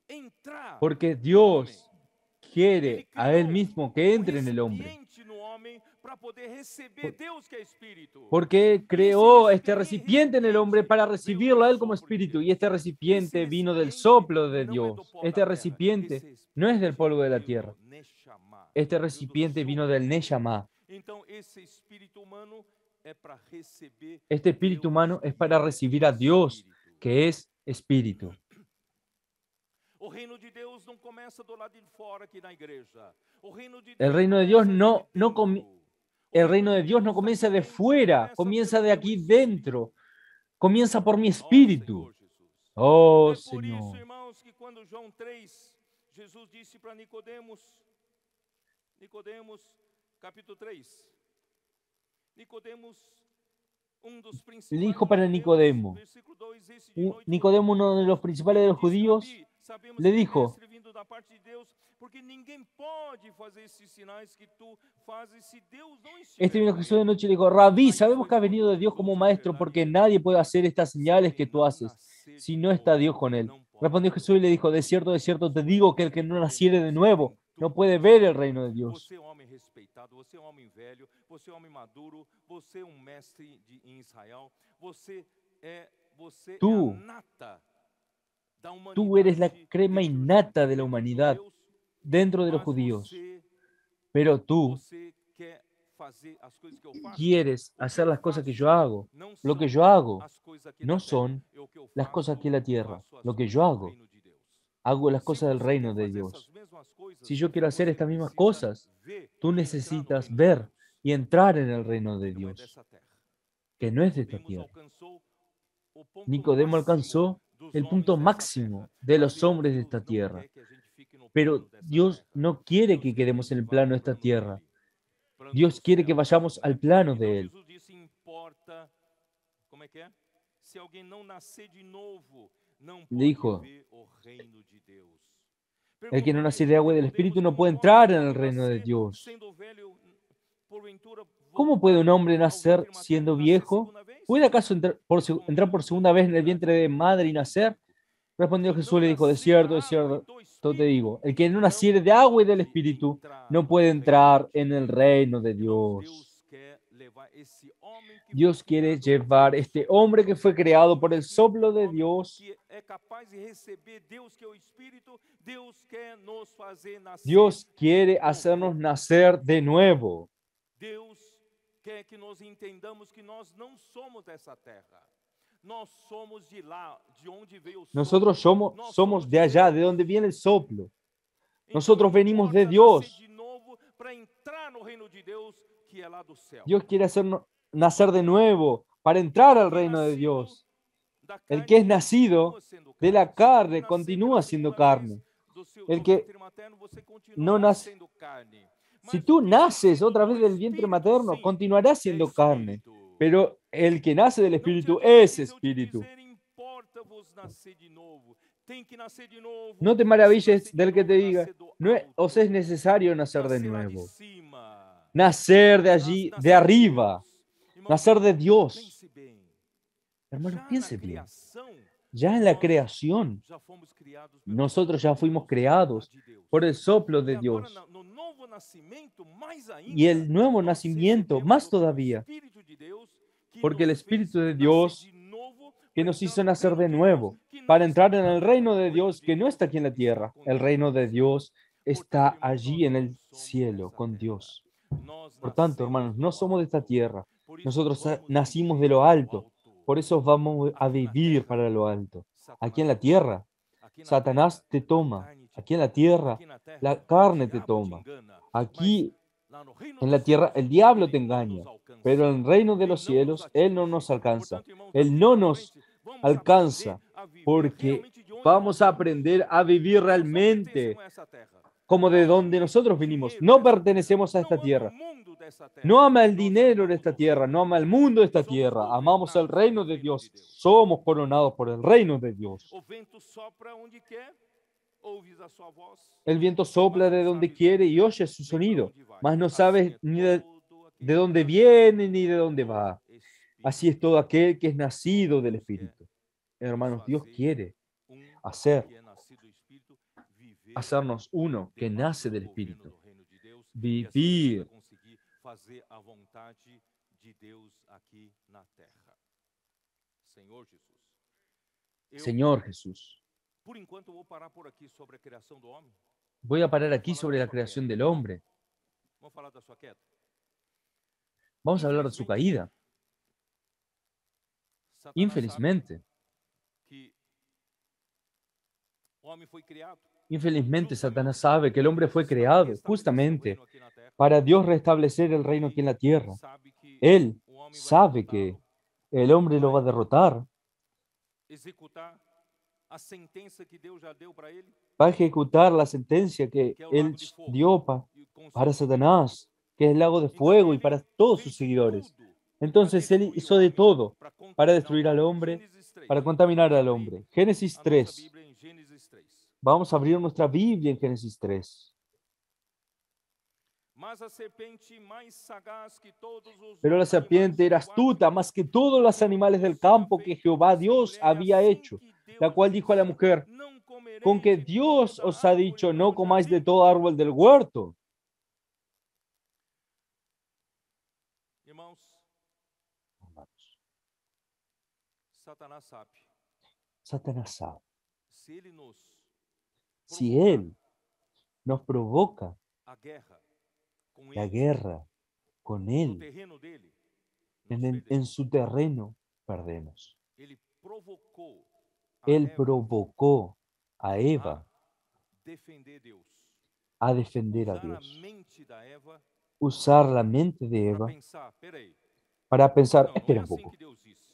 entrar Porque no Dios homem. Ele quiere a Él criou mismo que um entre en el hombre. recipiente no homem para poder receber Deus que é espírito. Porque E creó esse este recipiente en el hombre para veio recibirlo do a Él como sopro de espíritu. Deus. Y este Esse recipiente vino del recipiente soplo de não é do Dios. pó Este da terra. recipiente no es del polvo de la tierra. Neshama. Este Veio do recipiente vino sopro del de Deus. Neshama. Então esse espírito humano é para receber Este espíritu humano es para recibir a Dios, que es espíritu. O reino de Deus não começa do lado de fora aqui na igreja. O reino de El Deus reino de Dios começa aqui no dentro. el reino de Dios no está comienza aqui de dentro, fuera, começa comienza pelo de meu aquí espírito. dentro. Comienza por mi Ó espíritu. Senhor Jesus. Oh É por isso, Señor. irmãos, que quando João 3, Jesus disse para Nicodemos, capítulo 3, Nicodemos, dos principais Le dijo para judeus, Nicodemo, versículo 2, esse de noite Nicodemo, orou. uno de los principales de los Disse, judíos, Rabi, sabemos le que dijo, mestre vindo da parte de Deus, porque ninguém pode fazer esses sinais que tu fazes se Deus não estiver este vino com Jesús ele. de noche y le dijo, Rabí, Aí sabemos foi que ha venido de Dios Jesus como em maestro, verdade porque ele nadie disse, puede hacer estas se señales alguém que tú não haces nascer si de no está novo, Dios con él. não pode Respondió ver o Jesús y le reino dijo, de de Deus. cierto te digo que el que no Porque naciere de Deus nuevo tem no tudo puede para ver el você. reino de Dios. Você é um homem respeitado, você é um homem velho, você é um homem maduro, você é um mestre em Israel, você é a Tú, nata da tú eres la humanidade crema innata de la dentro dos humanidad judeus, dentro de los mas judíos. Pero tú você quer fazer as coisas que eu faço? quieres O que hacer eu las cosas que faço yo hago. não Lo que são yo hago as coisas aqui no da terra, son é o que eu las cosas faço, aquí en la tierra. faço as Lo que coisas yo do hago, reino de Deus. hago las Se cosas del você reino quer de fazer Dios. essas mesmas coisas, Si yo quiero hacer você estas mismas precisa cosas, ver tú e entrar no necesitas reino de ver Deus. y entrar en el reino de que não é Dios, dessa terra. que no es de esta Nicodemos tierra. alcançou o ponto Nicodemo máximo alcanzó dos el homens punto dessa terra. máximo de Mas los hombres de Deus esta não tierra. quer que a gente fique no plano Pero dessa Dios terra. no quiere Deus que quer que a quedemos en gente el vá para plano de o esta plano tierra. dele, plano Dios do quiere que céu. vayamos al plano Então de Él. Jesus disse: importa, como é que é? Se alguém não nascer de novo, não Le pode dijo, ver o reino de Deus. el que no Perguntou-lhe nace de agua y del Nicodemos: Espíritu no como puede pode um entrar en el homem reino de nascer Dios. sendo velho, porventura ¿Cómo puede voltar un hombre ao nacer ventre materno e siendo nascer viejo? segunda vez? ¿Puede acaso entrar por Respondeu-lhe segunda Jesus: vez em en el verdade, vientre em de verdade madre y vos nacer? digo, Respondió quem Jesús, não le dijo, nascer da de água e cierto, do te digo, Espírito, el que no não naciere de agua y del pode Espíritu entrar no no puede reino entrar de en el Deus. reino de Irmãos, Dios. Deus quer levar esse homem que foi Dios quiere criado llevar pelo este sopro de hombre que Deus, fue esse creado homem por de el Espírito, soplo um de homem Dios. que é capaz de receber Deus, que é o Espírito. Deus quer nos fazer nascer Dios quiere de hacernos novo. nacer de nuevo. Deus quer que nós entendamos que nós não somos dessa terra. Nós somos de lá, de onde veio o Nosotros sopro. Nós somos somos de de allá, de Deus. donde viene el soplo. Então Nosotros venimos de importa nascer Dios. de novo para entrar no reino de Deus, que é lá do céu. Dios quiere hacernos nacer de nuevo para entrar al Que reino de nascido Dios. da El que carne es nacido continua sendo de carne. la Se você carne nascer pela continúa siendo segunda vez carne. El do que ventre materno, você no continuará nace, sendo carne. si Mas o tú que é naces nascido otra do vez del vientre Espírito, materno, sim, continuarás é siendo carne. Espírito. Pero el que nace del Não te Espíritu adianta es dizer, eu te Espíritu. dizer, importa-vos nascer de novo. Tem que nascer de novo. No te E se maravilles nascer de del que te novo, diga, nascer do no es, os es alto. necesario nacer de Nascer lá de nuevo. cima. Nacer de allí, de Nascer de arriba. Deus. Irmãos, Nacer de Dios. pense bem. Hermano, Já na piense bien. criação, Ya en la nós creación, já fomos criados pelo nosotros sopro ya de fuimos Deus, ah, creados de Deus. por el soplo E de agora, Dios. no novo nascimento, mais Y ainda, el nuevo nós nacimiento, recebemos más o que? O todavía, Espírito de Deus, que porque el nos fez Espíritu de nascer Dios de novo que para nos entrar hizo no nacer reino de de Deus, nuevo, que não para está entrar aqui en na el terra. reino de O reino Dios de que no Deus está aquí en la está tierra. com El Deus lá reino no de céu. Dios Portanto, está irmãos, allí nós en não el somos cielo dessa con terra. Dios. Nós Por tanto, nascemos hermanos, no do somos de esta alto. tierra. Por isso Nosotros vamos nacimos de viver lo para o alto. alto. Por eso vamos a Aqui na vivir terra, para lo alto. Aquí Satanás en la te toma. tierra, Aqui na terra, Satanás te a toma. carne te Aquí en la toma. tierra, Aqui na terra, la o carne te diabo te toma. engana. Mas Aquí lá no reino en dos la tierra, céus, el diablo ele te não nos engaña. Pero alcança. en el reino de Ele los não nos cielos, Él no atinge. nos alcanza. Portanto, irmãos, Él daqui no para nos frente, vamos aprender alcanza. a viver Porque realmente de onde nós vamos a viemos. aprender a vivir Nós não realmente pertencemos a essa terra. como de Não donde ame nosotros o vinimos. dinheiro No dessa terra. pertenecemos a esta Não ame o tierra. mundo dessa No terra. ama el Nós dinero de amamos esta o tierra, no reino de ama el Deus. mundo de esta Somos tierra. Amamos el governados reino pelo de reino de Dios. Deus. Somos coronados por el reino de Dios. O vento sopra onde quer, ouves a sua voz, El viento mas sopla não de donde sabes onde quiere y vem, oye su nem para sonido, onde vai. mas no Assim sabes é ni todo de aquele que dónde nasceu viene ni de dónde do va. Así es Espírito. todo aquel que es nacido del Deus quer Espíritu. nos Hermanos, Dios fazer quiere que hacer, é nascido do Espírito, viver hacernos uno que debaixo nace do del governo Espíritu. do reino de Deus, e assim a gente vai Vivir. conseguir fazer a vontade de Deus aqui na terra. Senhor Jesus, eu, Señor Jesús, por enquanto, vou parar por aqui sobre a criação do homem. voy a parar Vamos aquí falar sobre da la sua creación queda. del hombre. Vamos falar da sua queda. Vamos a hablar de su Infelizmente, caída. Satanás sabe Infelizmente, que o homem foi criado infelizmente Satanás justamente sabe que el para hombre Deus fue creado estabelecer o justamente reino aqui na terra. para Dios restablecer el reino aquí Ele en la tierra. sabe que Él o homem vai sabe derrotá-lo, que el hombre lo va a vai derrotar, executar a sentença que Deus já deu para ele, va a ejecutar la sentencia que que é o Él lago de fogo, dio e com para seus seguidores. Satanás, que es el lago de Então fuego y ele para todos sus fez seguidores. tudo para Entonces Él destruir o hizo de homem, todo para para contaminar destruir o al homem. hombre, Gênesis 3. para contaminar Vamos al abrir hombre. Génesis a nossa 3. Bíblia em Gênesis 3. Vamos a abrir nuestra Biblia en Génesis 3. Mas a serpente mais sagaz que todos os Pero la animais serpiente era astuta más que todos los animales del campo que Jehová Dios había hecho, la cual dijo a la mujer, con que Dios os ha dicho, no comáis de todo árbol del huerto. Irmãos, Satanás sabe. Satanás sabe, Se ele nos si provocar Él nos provoca a guerra com la ele, guerra con no Él terreno dele, nós en perdemos. su terreno, perdemos. Ele provocou a Él Eva provocó a a Eva defender Deus. a defender a Usar a Dios, mente da Eva usar la mente de para Eva pensar, peraí, para pensar, não, não é espera un assim que poco, Deus disse.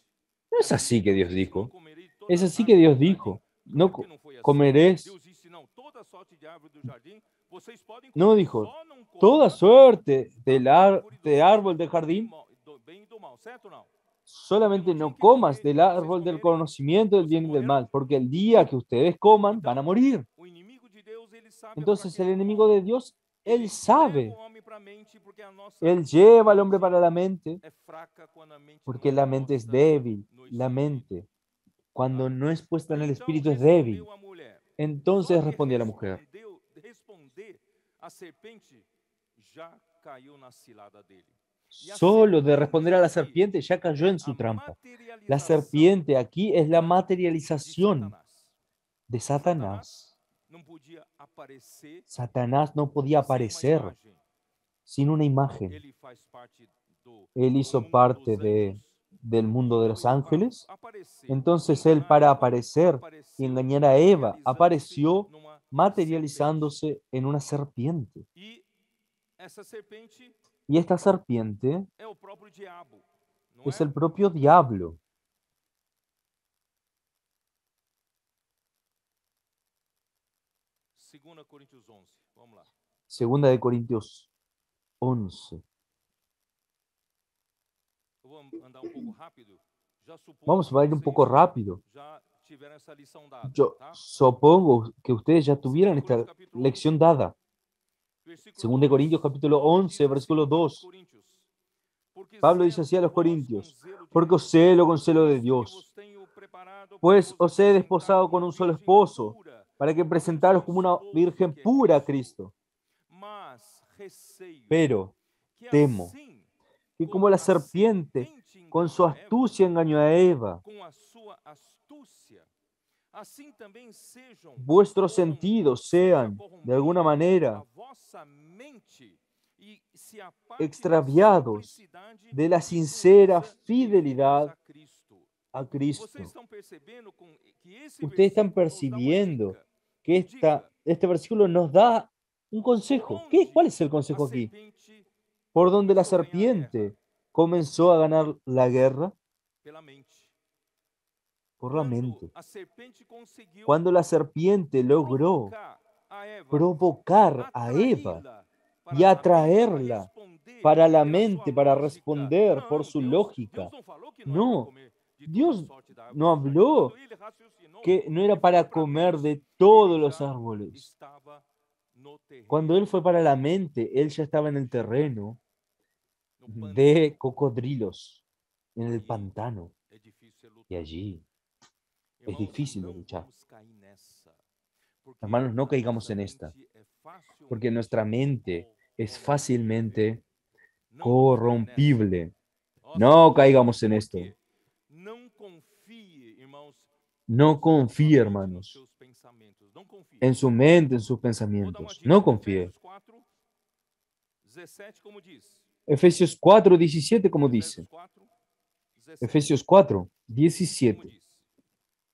no es así que Dios Deus disse, não dijo, comerei de es toda así que árvore Dios do jardim. dijo, no Claro que não foi assim. comeréis, Deus disse, não, toda sorte de árvore do jardim, vocês podem no comer, dijo, só não toda coma suerte da árvore do de árbol del conhecimento do bem, jardín, do bem e do mal, certo ou não? Porque no solamente dia em no que comas del vocês árbol del comerem, conocimiento del vocês bien y del morrerão. mal, porque el día que ustedes coman van a Então, morir. o inimigo de Deus, ele sabe a Entonces el fraqueza do enemigo homem. de Dios, él Ele leva o sabe, homem para a mente, porque a nossa él lleva al hombre mente para la mente, é fraca quando a mente não porque é la mente es posta débil, no la espírito. mente, cuando Tá? no es puesta en Aí el então espíritu es débil. respondeu a mulher. Só Entonces de respondía la mujer, responder, a serpente já caiu na cilada dele. E a solo de serpente responder a la aqui serpiente ya cayó é en a su trampa. La materialização serpiente aquí es la de materialización Satanás. de Satanás Satanás. não podia aparecer Satanás no podía sem uma aparecer imagem. sin una imagen. Ele faz parte Él do hizo mundo dos parte anjos. del mundo de Então los ele, para ángeles. aparecer e Entonces él, enganar para Eva, aparecer y apareceu engañar a Eva, materializando-se apareció numa serpente. materializándose en una serpiente. E essa serpente Y esta serpiente é o próprio diabo, não es é? el propio diablo. 2 Coríntios 11, vamos lá. Segunda de Corintios 11. Eu vou andar um pouco rápido. Já suponho Vamos que a ir un poco vocês rápido. já tiveram essa lição dada, Yo tá? supongo que ustedes ya 2 tuvieron Coríntios esta capítulo 11, lección dada. versículo Segunda de 2, Corintios capítulo Paulo 11, diz assim versículo para os 2. coríntios: Porque Pablo dice zelo así a por los vós com corintios, zelo de porque os Deus, celo con celo de visto que Dios, vos tenho preparado para pues vos os he apresentar desposado con como un solo virgem esposo, pura para que a vosso presentaros como una esposo, virgen que é pura a Cristo. Cristo. Mas receio Pero que temo assim que como como la a serpiente serpente con su enganou a Eva, astucia engañó a Eva, com a sua astúcia, assim também vuestros sentidos seja sean, de alguna corrompida a manera, vossa mente e se aparte da extraviados simplicidade de la e sincera pureza devidas fidelidad a Cristo. a Vocês Cristo. estão percebendo que esse Ustedes están versículo nos dá uma percibiendo dica? que Que dica? este versículo nos da un Por consejo. ¿Cuál onde es el a consejo aquí? serpente Por donde la começou a ganhar a guerra? serpiente comenzó a ganar la guerra, Pela mente. por la Quando mente. a serpente conseguiu Cuando la serpiente logró provocar a Eva, provocar a Eva atraí-la y para a mente, para atraerla responder para la pela sua mente, para lógica. responder por Não, su Deus lógica. não falou que nós ia No, comer de toda Dios sorte da árvore no do jardim. Quando habló ele raciocinou, que no ele era foi para para a comer mente, de todos ele los já árboles. estava no Cuando él terreno, fue para la mente, él ya estaba en el terreno no de pântano. cocodrilos, en el Aí pantano. é difícil Y lutar. allí es Irmãos, difícil de não luchar. vamos cair nessa. Porque Hermanos, no a caigamos nossa en esta, mente é porque nuestra mente es fácilmente Não vamos cair nessa. corrompible. Nossa, No por quê? caigamos en Por esto. quê? Não confie, irmãos, No na sua confíe, mente, nos hermanos, seus pensamentos. Não confie. en su mente, en sus Vou dar uma pensamientos. dica. No confíe. Efésios 4, 17, como diz. Efesios 4, 17, como dice. Efésios 4, 17, Efesios 4, como 17, diz.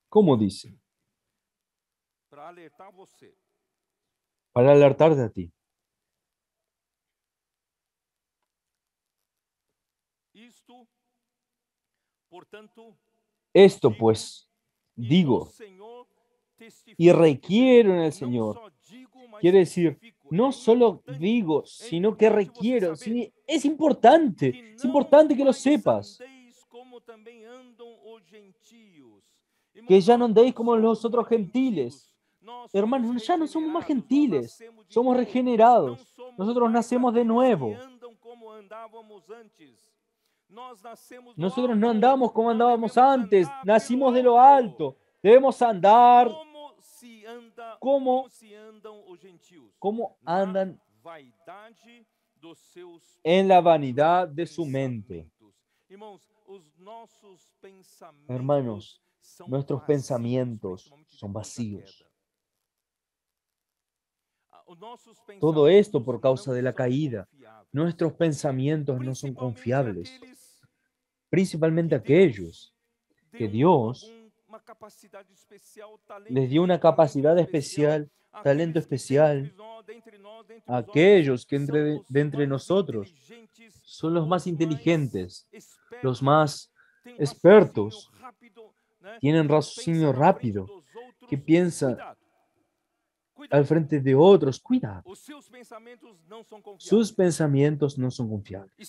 como dice. Para alertar você. Para alertarte a ti. Isto, portanto, Esto digo, pues, e no digo, Senhor testifico. y requiero en el Não Señor. só digo, mas Quiere decir, testifico. no É solo importante. digo, É sino que importante você requiero. saber Es que importante que lo mais sepas. andeis como também andam os gentios. Que Irmãos, ya no nós andéis não como los somos otros mais gentiles. gentios. Nós somos Hermanos, ya no somos más regenerados, nós gentiles. nascemos de Somos novo. Não regenerados. somos Nosotros mais nacemos de aqueles nuevo. que andam como andávamos antes. Nós nascemos do Nosotros no alto. andamos como Nós andábamos devemos antes. andar Nacimos de pelo lo alto. Debemos andar como se andam os gentios. como Na andan vaidade dos seus en la vanidad de su mente. pensamentos. Irmãos, os nossos pensamentos Hermanos, são nuestros vazios, pensamientos principalmente son depois da vacíos. queda. Os nossos Todo esto pensamentos por causa não de la são caída. confiáveis. Nuestros pensamientos no son Principalmente confiables. aqueles Principalmente que Deus aquellos que deu Dios alguma Les dio una capacidad especial, talento especial a aquellos que de entre nosotros son los más inteligentes, los más expertos, tienen raciocinio rápido, que piensan al frente de otros. Cuidado. Sus pensamientos no son confiables. Y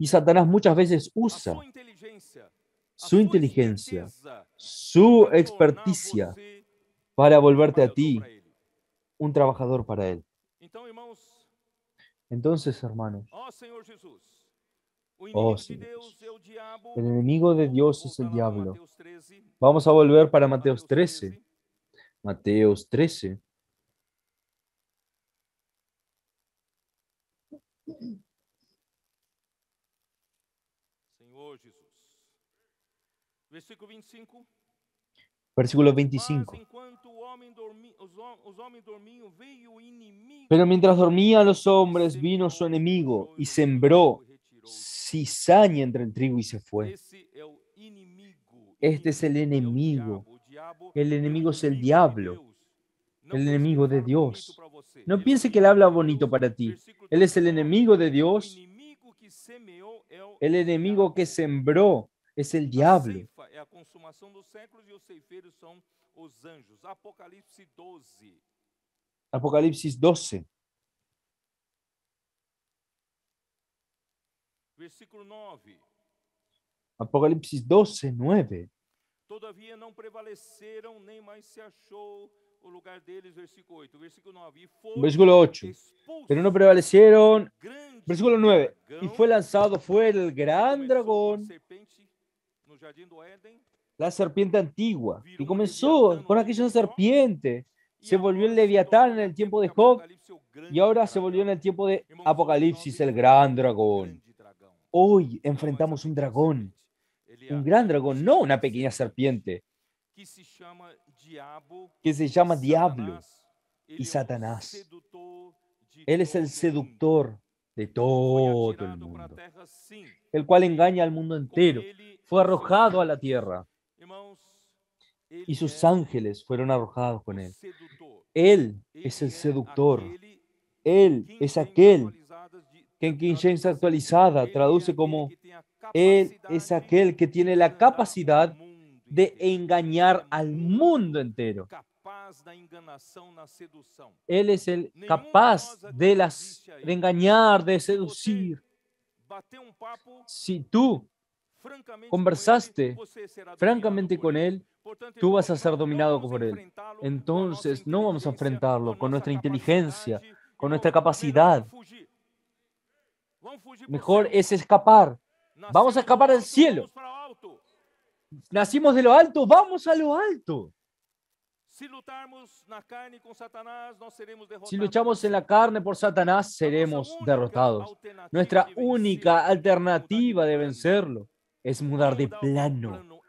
Satanás muchas veces usa su inteligencia, su experticia para volverte a ti un trabajador para él. Entonces, hermanos, oh Señor Jesús, el enemigo de Dios es el diablo. Vamos a volver para Mateos 13. Mateos 13. Senhor Jesus. Versículo 25. Versículo 25. Pero mientras dormían los hombres, vino su enemigo y sembró cizaña entre el trigo y se fue. Este es el enemigo. El enemigo es el diablo, el enemigo de Dios. No piense que él habla bonito para ti. Él es el enemigo de Dios. El enemigo que sembró es el diablo. Apocalipsis 12. Versículo 9. Apocalipsis 12, 9. Todavia não prevaleceram, nem mais se achou o lugar deles. Versículo 8. Versículo 9. Versículo 8. Pero no prevalecieron. Versículo 9. Y fue lanzado fuera el gran dragón, la serpiente antigua, y comenzó con aquella serpiente. Se volvió el Leviatán en el tiempo de Job, y ahora se volvió en el tiempo de Apocalipsis el gran dragón. Hoy enfrentamos un dragón, un gran dragón, no una pequeña serpiente, que se llama Diablo y Satanás. Él es el seductor de todo el mundo, el cual engaña al mundo entero. Fue arrojado a la tierra y sus ángeles fueron arrojados con él. Él es el seductor. Él es aquel que en King James actualizada traduce como: Él es aquel que tiene la capacidad de engañar al mundo entero. Él es el capaz de engañar, de seducir. Si tú conversaste francamente con él, tú vas a ser dominado por él. Entonces no vamos a enfrentarlo con nuestra inteligencia, con nuestra capacidad. Mejor es escapar. Vamos a escapar al cielo. Nacimos de lo alto, vamos a lo alto. Si luchamos en la carne por Satanás, seremos derrotados. Nuestra única alternativa de vencerlo es mudar de plano.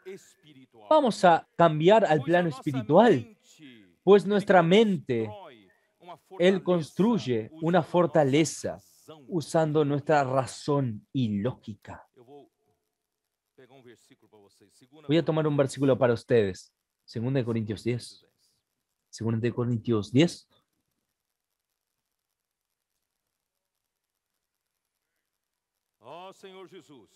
Vamos a cambiar al plano espiritual, pues nuestra mente, él construye una fortaleza usando nuestra razón y lógica. Voy a tomar un versículo para ustedes. 2 Corintios 10. 2 Corintios 10. Oh, Senhor Jesus.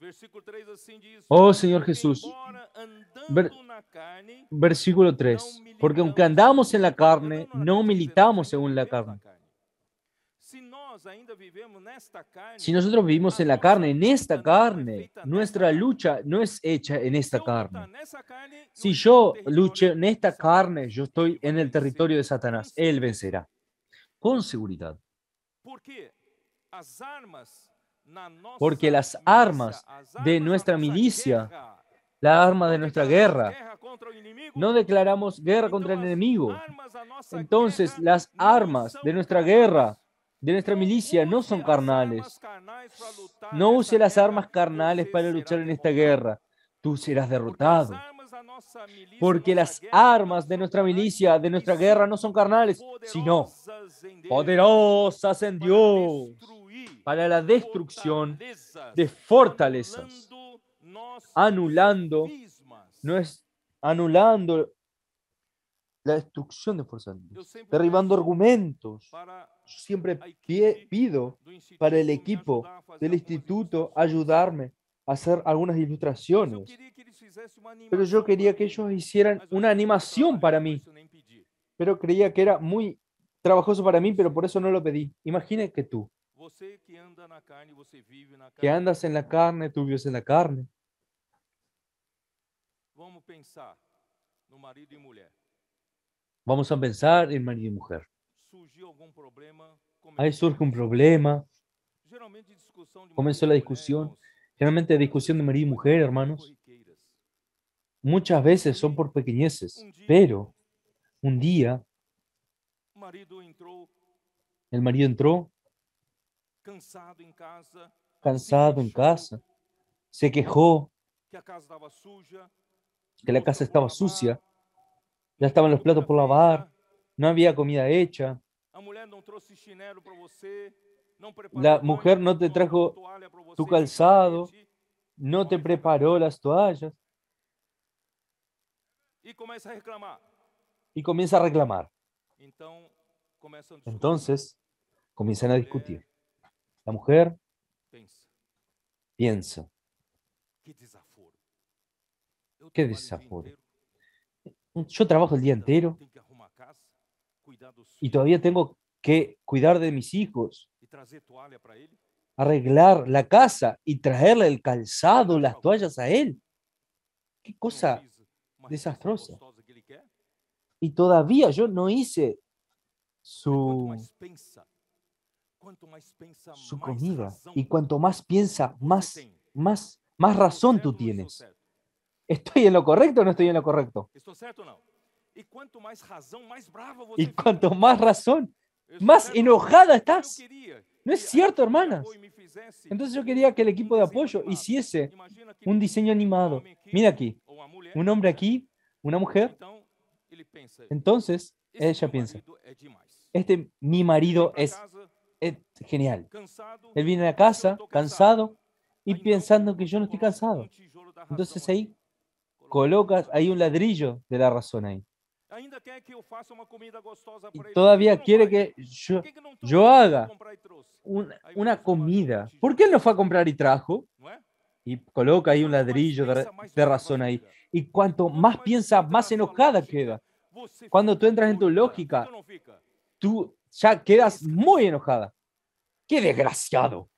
Versículo 3 assim diz: Oh, Señor Jesús. Versículo 3. Porque aunque andamos en la carne, no militamos según la carne. Si nosotros vivimos en la carne, en esta carne, nuestra lucha no es hecha en esta carne. Si yo lucho en esta carne, yo estoy en el territorio de Satanás. Él vencerá. Con seguridad. Porque las armas de nuestra milicia, la arma de nuestra guerra, no declaramos guerra contra el enemigo. Entonces, las armas de nuestra guerra, de nuestra milicia, no son carnales. No use las armas carnales para luchar en esta guerra. Tú serás derrotado. Porque las armas de nuestra milicia, de nuestra guerra, no son carnales, sino poderosas en Dios para la destrucción de fortalezas, anulando, no es anulando la destrucción de fuerzas de Dios, derribando argumentos. Yo siempre pido para el equipo del instituto ayudarme a hacer algunas ilustraciones, pero yo quería que ellos hicieran una animación para mí, pero creía que era muy trabajoso para mí, pero por eso no lo pedí. Imagine que tú, que andas en la carne, tú vives en la carne. Vamos a pensar en marido y mujer. Ahí surge un problema, comenzó la discusión. Generalmente discusión de marido y mujer, hermanos, muchas veces son por pequeñeces, pero un día el marido entró cansado en casa, se quejó que la casa estaba sucia, ya estaban los platos por lavar, no había comida hecha, la mujer no te trajo tu calzado, no te preparó las toallas y comienza a reclamar. Entonces comienzan a discutir. La mujer piensa, qué desaforo. Yo trabajo el día entero y todavía tengo que cuidar de mis hijos, arreglar la casa y traerle el calzado, las toallas a él. Qué cosa desastrosa. Y todavía yo no hice su comida. Y cuanto más piensa, más razón tú tienes. ¿Estoy en lo correcto o no estoy en lo correcto? Y cuanto más razón, más enojada estás. ¿No es cierto, hermanas? Entonces yo quería que el equipo de apoyo hiciese un diseño animado. Mira aquí, un hombre aquí, una mujer. Entonces ella piensa, mi marido es genial. Él viene a casa cansado y pensando que yo no estoy cansado. Entonces ahí colocas ahí un ladrillo de la razón ahí. Y todavía quiere que yo haga una comida. ¿Por qué él no fue a comprar y trajo? Y coloca ahí un ladrillo de razón ahí. Y cuanto más piensa, más enojada queda. Cuando tú entras en tu lógica, tú ya quedas muy enojada. ¡Qué desgraciado!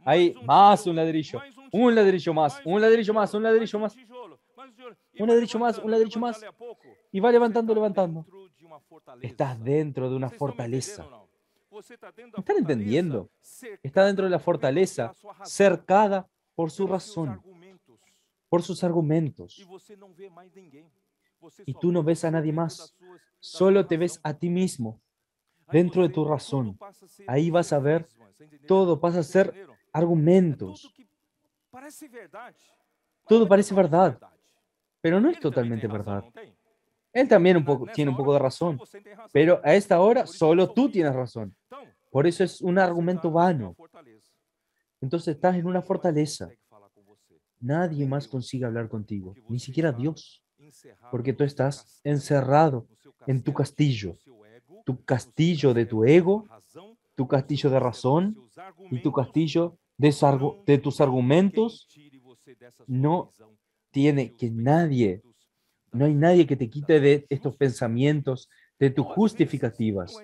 Hay más un ladrillo más, un ladrillo más, un ladrillo más, un ladrillo más, un ladrillo más. Y va levantando, levantando. Estás dentro de una fortaleza. ¿Están entendiendo? Está dentro de la fortaleza, cercada por su razón, por sus argumentos. Y tú no ves a nadie más, solo te ves a ti mismo, dentro de tu razón. Ahí vas a ver, todo pasa a ser argumentos. Todo parece verdad, pero no es totalmente verdad. Él también tiene un poco de razón, pero a esta hora solo tú tienes razón. Por eso es un argumento vano. Entonces estás en una fortaleza. Nadie más consigue hablar contigo, ni siquiera Dios, porque tú estás encerrado en tu castillo de tu ego, tu castillo de razón y tu castillo de tus argumentos. No tiene que nadie, no hay nadie que te quite de estos pensamientos, de tus justificativas.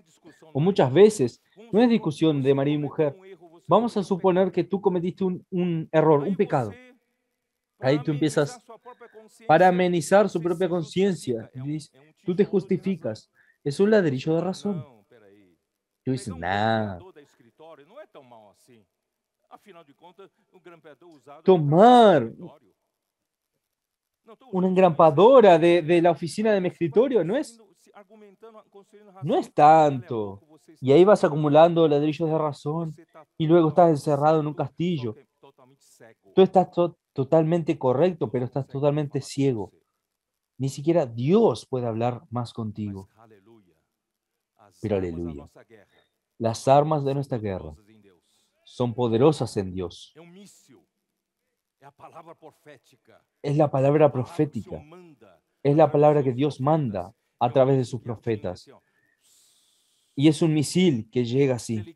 O muchas veces, no es discusión de marido y mujer. Vamos a suponer que tú cometiste un error, un pecado. Ahí tú empiezas, para amenizar su propia conciencia, tú te justificas. Es un ladrillo de razón. Tú dices, nada. Tomar una engrampadora de la oficina de mi escritorio no es tanto. Y ahí vas acumulando ladrillos de razón y luego estás encerrado en un castillo. Tú estás totalmente correcto, pero estás totalmente ciego. Ni siquiera Dios puede hablar más contigo. Pero aleluya. Las armas de nuestra guerra son poderosas en Dios. Es la palabra profética. Es la palabra que Dios manda a través de sus profetas. Y es un misil que llega así,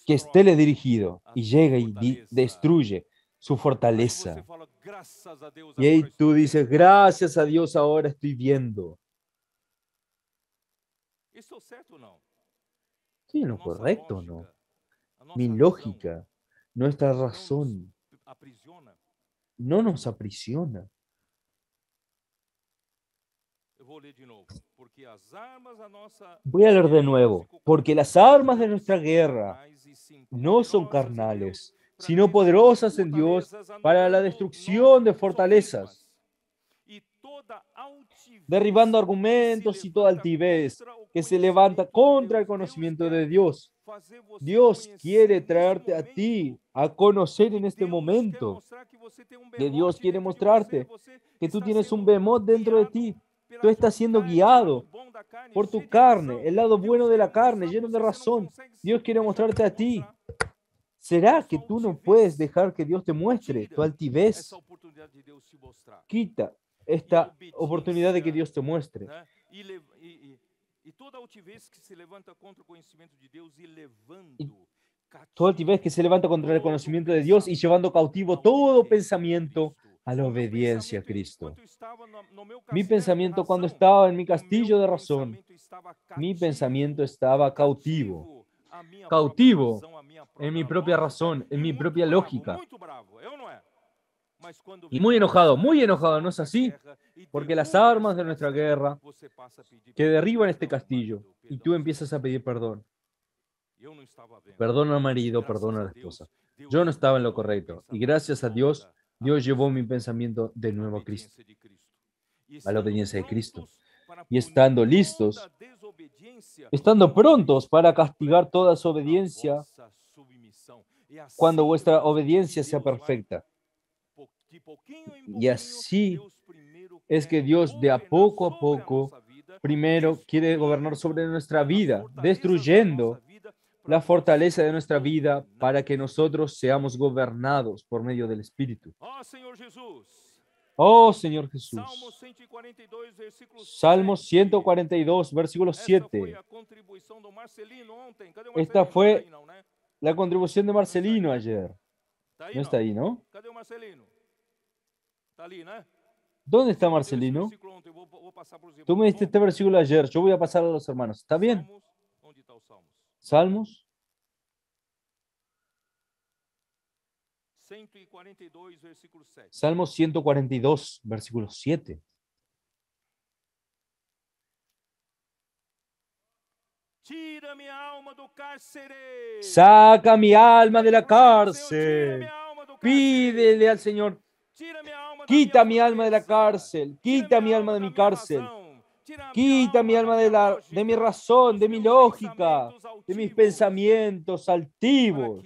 que es teledirigido y llega y destruye su fortaleza. Y ahí tú dices, gracias a Dios ahora estoy viendo. ¿Estoy en lo correcto o no? Mi lógica, nuestra razón, no nos aprisiona. Voy a leer de nuevo. Porque las armas de nuestra guerra no son carnales, sino poderosas en Dios para la destrucción de fortalezas, derribando argumentos y toda altivez que se levanta contra el conocimiento de Dios. Dios quiere traerte a ti a conocer en este momento, que Dios quiere mostrarte que tú tienes un Behemoth dentro de ti. Tú estás siendo guiado por tu carne, el lado bueno de la carne, lleno de razón. Dios quiere mostrarte a ti. ¿Será que tú no puedes dejar que Dios te muestre tu altivez? Quita esta oportunidad de que Dios te muestre. Y toda altivez que se levanta contra el conocimiento de Dios y llevando cautivo todo pensamiento a la obediencia a Cristo. Mi pensamiento cuando estaba en mi castillo de razón, mi pensamiento estaba cautivo en mi propia razón, en mi propia lógica. Y muy enojado, ¿no es así? Porque las armas de nuestra guerra que derriban este castillo y tú empiezas a pedir perdón. Perdona al marido, perdona a la esposa. Yo no estaba en lo correcto y gracias a Dios, Dios llevó mi pensamiento de nuevo a Cristo, a la obediencia de Cristo. Y estando listos, estando prontos para castigar toda desobediencia cuando vuestra obediencia sea perfecta. Y así es que Dios de a poco primero quiere gobernar sobre nuestra vida, destruyendo la fortaleza de nuestra vida para que nosotros seamos gobernados por medio del Espíritu. Oh Señor Jesús. Salmo 142, versículo 7. Esta fue la contribución de Marcelino ayer. No está ahí, ¿no? ¿Dónde está Marcelino? Tú me diste este versículo ayer. Yo voy a pasar a los hermanos. ¿Está bien? Salmos 142, versículo 7. Saca mi alma de la cárcel. Pídele al Señor. Quita mi alma de la cárcel. Quita mi alma de mi cárcel. Quita mi alma de mi razón, de mi lógica, de mis pensamientos altivos,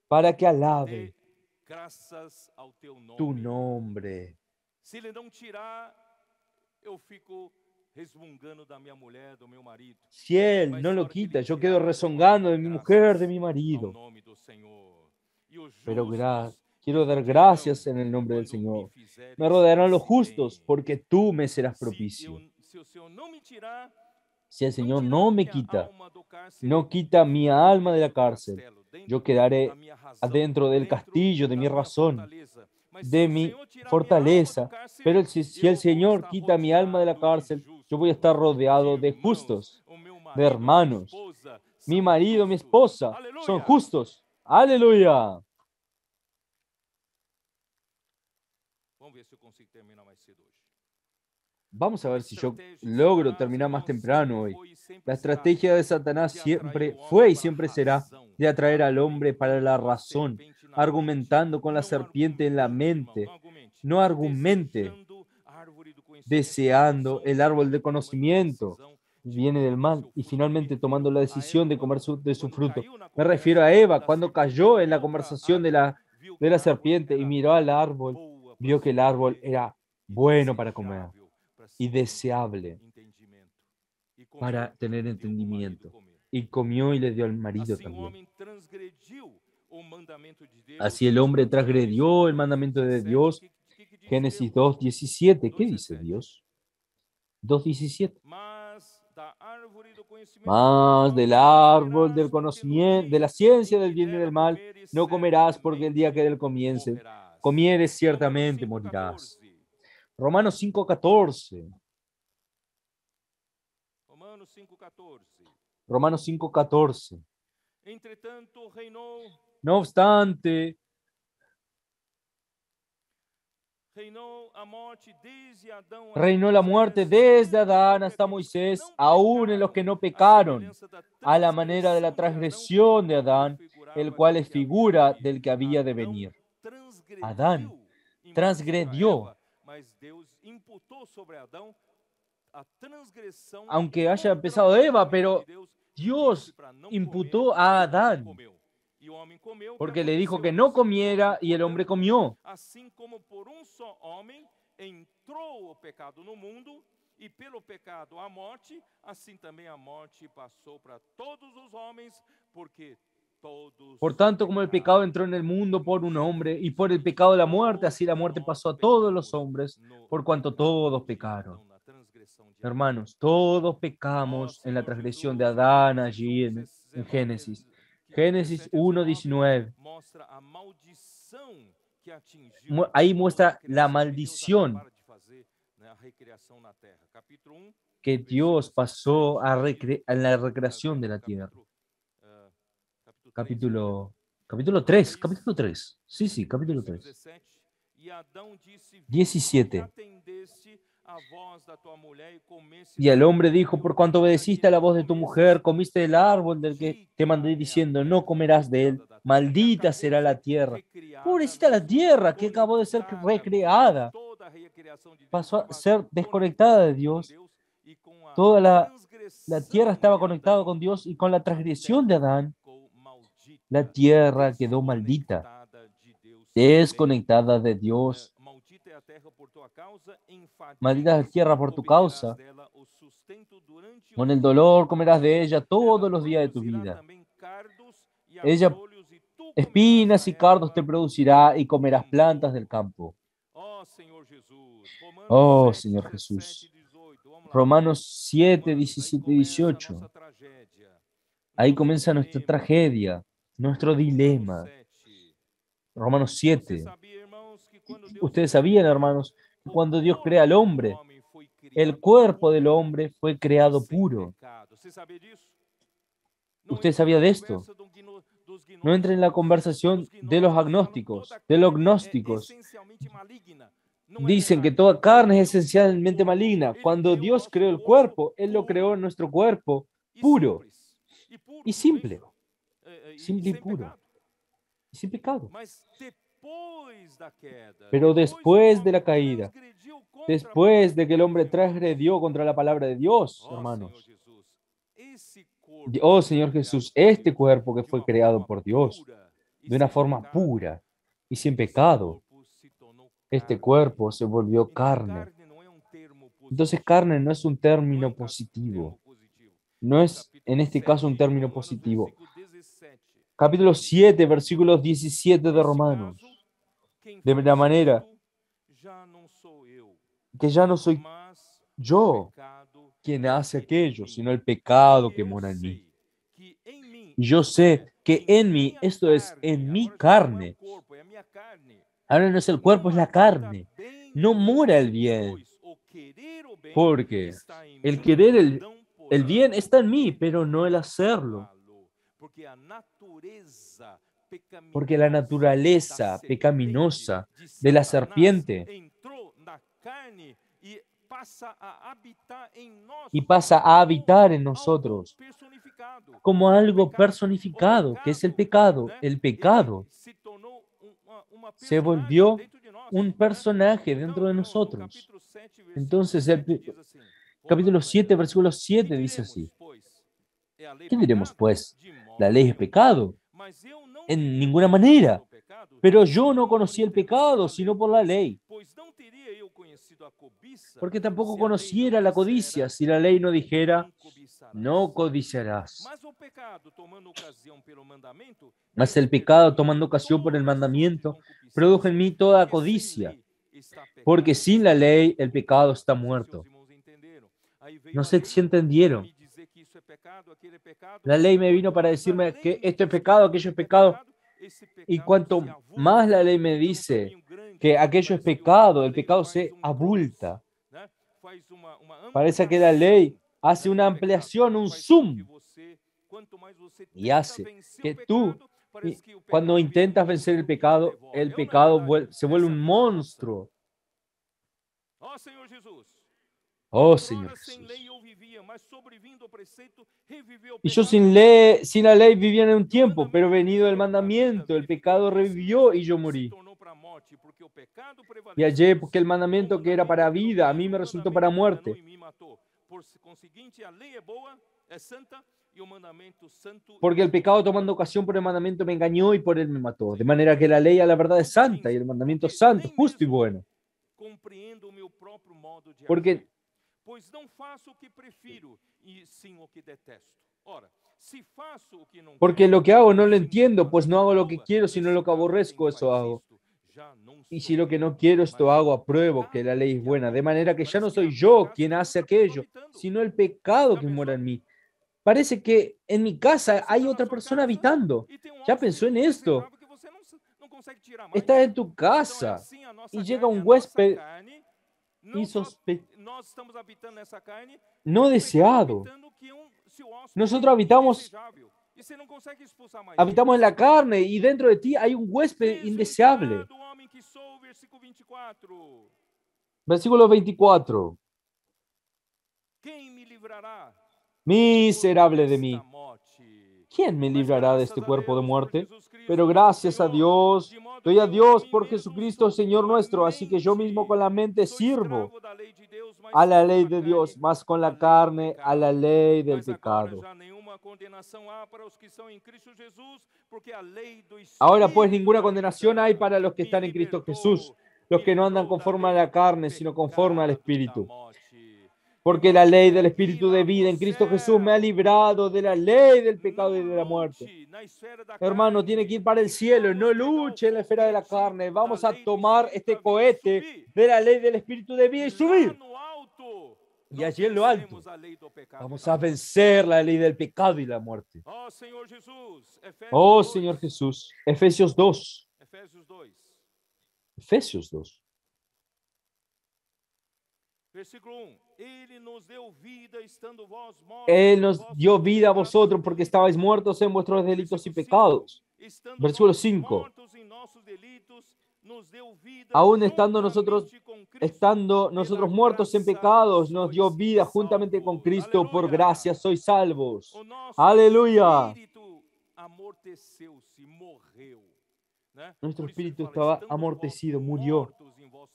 para que alabe tu nombre. Si Él no lo quita, yo quedo rezongando de mi mujer, de mi marido. Pero quiero dar gracias en el nombre del Señor. Me rodearán los justos, porque tú me serás propicio. Si el Señor no me quita, no quita mi alma de la cárcel, yo quedaré adentro del castillo de mi razón, de mi fortaleza. Pero si el Señor quita mi alma de la cárcel, yo voy a estar rodeado de justos, de hermanos. Mi marido, mi esposa son justos. Aleluya. Vamos a ver si yo logro terminar más temprano hoy. La estrategia de Satanás siempre fue y siempre será de atraer al hombre para la razón, argumentando con la serpiente en la mente. No argumente deseando el árbol de conocimiento, viene del mal, y finalmente tomando la decisión de comer de su fruto. Me refiero a Eva, cuando cayó en la conversación de la serpiente y miró al árbol, vio que el árbol era bueno para comer y deseable para tener entendimiento. Y comió y le dio al marido también. Así el hombre transgredió el mandamiento de Dios. Génesis 2:17. ¿Qué dice Dios? 2:17. Mas del árbol del conocimiento, de la ciencia del bien y del mal, no comerás, porque el día que él comieres, ciertamente morirás. Romanos 5:14. Romanos 5:14. No obstante, reinó la muerte desde Adán hasta Moisés, aún en los que no pecaron, a la manera de la transgresión de Adán, el cual es figura del que había de venir. Adán transgredió, aunque haya empezado Eva, pero Dios imputó a Adán, porque le dijo que no comiera y el hombre comió. Assim como por só homem entrou o pecado no mundo, e pelo pecado a morte, assim também a morte passou para todos os homens, porque todos. Por tanto, como el pecado entró en el mundo por un hombre, y por el pecado la muerte, así la muerte pasó a todos los hombres, por cuanto todos pecaron. Hermanos, todos pecamos en la transgresión de Adán allí en Génesis. Génesis 1:19. Ahí muestra la maldición que Dios pasó en la recreación de la tierra. Capítulo 3. Sí, capítulo 3. 17. Y el hombre dijo: por cuanto obedeciste a la voz de tu mujer, comiste del árbol del que te mandé diciendo, no comerás de él, maldita será la tierra. Pobrecita la tierra, que acabó de ser recreada, pasó a ser desconectada de Dios. Toda la tierra estaba conectada con Dios, y con la transgresión de Adán, la tierra quedó maldita, desconectada de Dios. Maldita la tierra por tu causa. Con el dolor comerás de ella todos los días de tu vida. Ella espinas y cardos te producirá, y comerás plantas del campo. Oh, Señor Jesús. Romanos 7, 17 y 18. Ahí comienza nuestra tragedia, nuestro dilema. Romanos 7. Ustedes sabían, hermanos, que cuando Dios crea al hombre, el cuerpo del hombre fue creado puro. ¿Usted sabía de esto? No entre en la conversación de los agnósticos, de los gnósticos. Dicen que toda carne es esencialmente maligna. Cuando Dios creó el cuerpo, Él lo creó en nuestro cuerpo puro y simple. Simple y puro. Y sin pecado. Pero después de la caída, después de que el hombre transgredió contra la palabra de Dios, hermanos, oh Señor Jesús, este cuerpo que fue creado por Dios de una forma pura y sin pecado, este cuerpo se volvió carne. Entonces, carne no es un término positivo. No es, en este caso, un término positivo. Capítulo 7, versículos 17 de Romanos. De la manera que ya no soy yo quien hace aquello, sino el pecado que mora en mí. Y yo sé que en mí, esto es, en mi carne, ahora no es el cuerpo, es la carne, no mora el bien, porque el querer el bien está en mí, pero no el hacerlo. Porque la naturaleza pecaminosa de la serpiente y pasa a habitar en nosotros como algo personificado, que es el pecado. El pecado se volvió un personaje dentro de nosotros. Entonces, el capítulo 7, versículo 7 dice así: ¿qué diremos pues? ¿La ley es pecado? En ninguna manera. Pero yo no conocí el pecado, sino por la ley. Porque tampoco conociera la codicia si la ley no dijera, no codiciarás. Mas o pecado, tomando ocasião pelo mandamento, Mas el pecado, tomando ocasión por el mandamiento, produjo en mí toda codicia, porque sin la ley el pecado está muerto. No sé si entendieron. La ley me vino para decirme que esto es pecado, aquello es pecado. Y cuanto más la ley me dice que aquello es pecado, el pecado se abulta. Parece que la ley hace una ampliación, un zoom, y hace que tú, cuando intentas vencer el pecado se vuelve un monstruo. Oh, Señor Jesús. Y yo sin la ley vivía en un tiempo, pero venido el mandamiento, el pecado revivió y yo morí. Y hallé porque el mandamiento que era para vida, a mí me resultó para muerte. Porque el pecado, tomando ocasión por el mandamiento, me engañó y por él me mató. De manera que la ley a la verdad es santa y el mandamiento es santo, justo y bueno. Porque lo que hago no lo entiendo, pues no hago lo que quiero, sino lo que aborrezco, eso hago. Y si lo que no quiero, esto hago, apruebo que la ley es buena. De manera que ya no soy yo quien hace aquello, sino el pecado que mora en mí. Parece que en mi casa hay otra persona habitando. ¿Ya pensó en esto? Estás en tu casa y llega un huésped no deseado. Nosotros habitamos en la carne y dentro de ti hay un huésped indeseable. Versículo 24. Miserable de mí. ¿Quién me librará de este cuerpo de muerte? Pero gracias a Dios, doy a Dios por Jesucristo, Señor nuestro, así que yo mismo con la mente sirvo a la ley de Dios, más con la carne a la ley del pecado. Ahora pues ninguna condenación hay para los que están en Cristo Jesús, los que no andan conforme a la carne, sino conforme al Espíritu. Porque la ley del Espíritu de vida en Cristo Jesús me ha librado de la ley del pecado y de la muerte. Hermano, tiene que ir para el cielo, no luche en la esfera de la carne. Vamos a tomar este cohete de la ley del Espíritu de vida y subir. Y allí en lo alto vamos a vencer la ley del pecado y la muerte. Oh, Señor Jesús. Efesios 2. Efesios 2. Versículo 1. Él nos dio vida a vosotros porque estabais muertos en vuestros delitos y pecados. Versículo 5. Aún estando nosotros muertos en pecados, nos dio vida juntamente con Cristo. Por gracia sois salvos. Aleluya. Nuestro espíritu estaba amortecido, murió.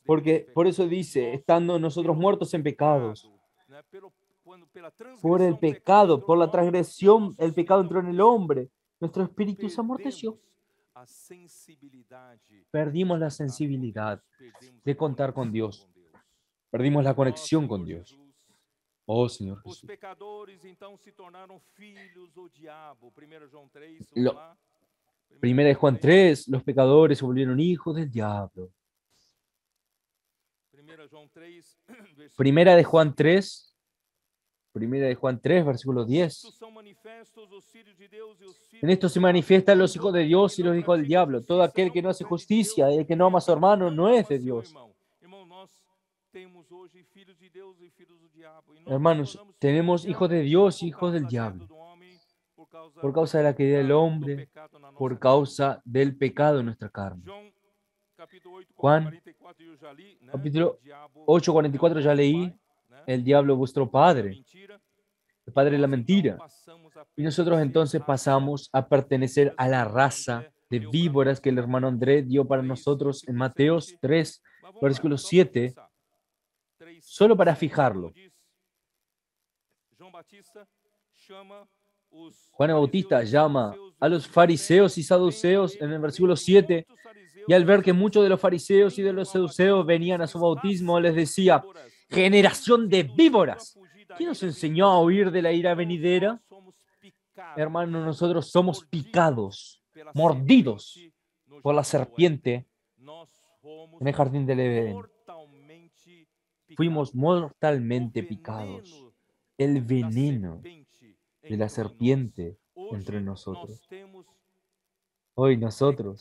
Porque por eso dice, estando nosotros muertos en pecados, por el pecado, por la transgresión, el pecado entró en el hombre, nuestro espíritu se amorteció. Perdimos la sensibilidad de contar con Dios. Perdimos la conexión con Dios. Oh, Señor Jesús. Os pecadores então se tornaram filhos do diabo. 1 João 3, Primera de Juan 3, los pecadores se volvieron hijos del diablo. Primera de Juan 3, versículo 10. En esto se manifiestan los hijos de Dios y los hijos del diablo. Todo aquel que no hace justicia y el que no ama a su hermano no es de Dios. Hermanos, tenemos hijos de Dios y hijos del diablo. Por causa de la caída del hombre, por causa del pecado en nuestra carne. Juan, capítulo 8:44 ya leí. El diablo vuestro padre, el padre de la mentira. Y nosotros entonces pasamos a pertenecer a la raza de víboras que el hermano André dio para nosotros en Mateos 3, versículo 7, solo para fijarlo. Juan el Bautista llama a los fariseos y saduceos en el versículo 7, y al ver que muchos de los fariseos y de los saduceos venían a su bautismo, les decía: generación de víboras, ¿Quién nos enseñó a huir de la ira venidera? Hermanos, nosotros somos picados, mordidos por la serpiente en el jardín del Edén. Fuimos mortalmente picados. El veneno de la serpiente entre nosotros. Hoy nosotros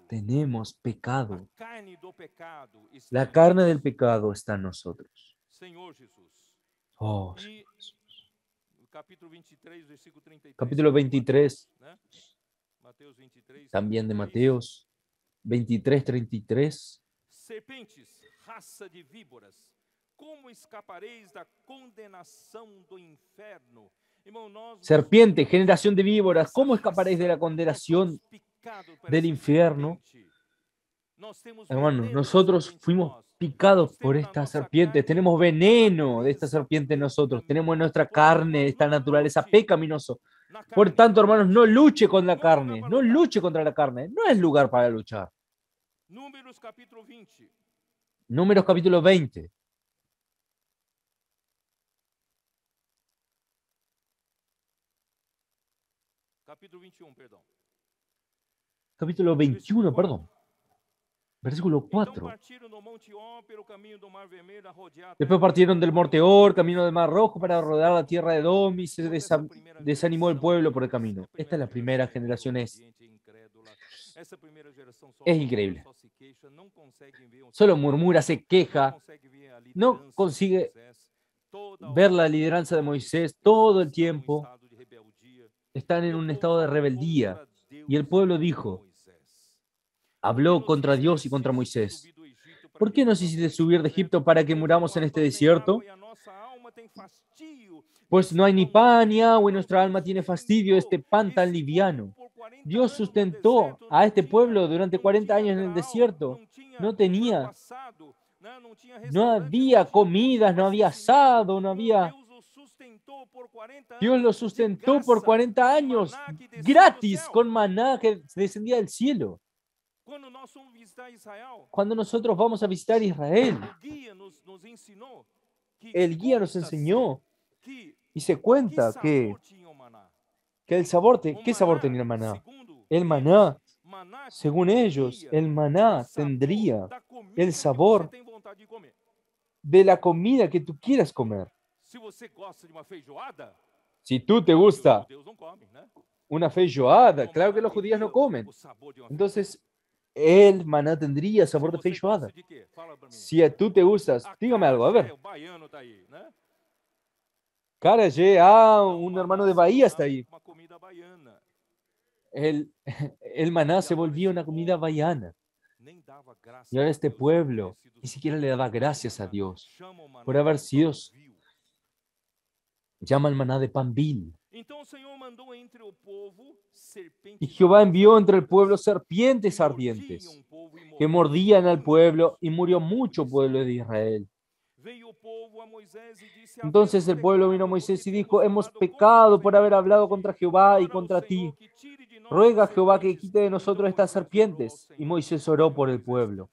tenemos pecado. La carne del pecado está en nosotros. Oh, capítulo 23, también de Mateos, 23, 33. Serpentes, raça de víboras, como escapareis da condenação do inferno? Serpiente, generación de víboras, ¿cómo escaparéis de la condenación del infierno? Hermanos, nosotros fuimos picados por esta serpiente, tenemos veneno de esta serpiente en nosotros, tenemos en nuestra carne esta naturaleza pecaminosa. Por tanto, hermanos, no luche con la carne, no luche contra la carne, no es lugar para luchar. Números capítulo 20. Capítulo 21, perdón. Versículo 4. Después partieron del monte Or, camino del Mar Rojo, para rodear la tierra de Edom, y se desanimó el pueblo por el camino. Esta es la primera generación. Es increíble. Solo murmura, se queja, no consigue ver la lideranza de Moisés todo el tiempo. Están en un estado de rebeldía. Y el pueblo dijo, habló contra Dios y contra Moisés. ¿Por qué nos hiciste subir de Egipto para que muramos en este desierto? Pues no hay ni pan ni agua y nuestra alma tiene fastidio de este pan tan liviano. Dios sustentó a este pueblo durante 40 años en el desierto. No había comidas, no había asado, no había... Dios lo sustentó por 40 años, gratis, con maná que descendía del cielo. Cuando nosotros vamos a visitar Israel, el guía nos enseñó y se cuenta que el sabor, ¿qué sabor tenía el maná? El maná, según ellos, el maná tendría el sabor de la comida que tú quieras comer. Si tú te gusta una feijoada, claro que los judíos no comen. Entonces, el maná tendría sabor de feijoada. Si a tú te gustas, dígame algo, a ver. Un hermano de Bahía está ahí. El maná se volvió una comida bahiana. Y ahora este pueblo ni siquiera le daba gracias a Dios por haber sido... Llama el maná de pan vil. Y Jehová envió entre el pueblo serpientes ardientes que mordían al pueblo y murió mucho pueblo de Israel. Entonces el pueblo vino a Moisés y dijo, hemos pecado por haber hablado contra Jehová y contra ti. Ruega a Jehová que quite de nosotros estas serpientes. Y Moisés oró por el pueblo.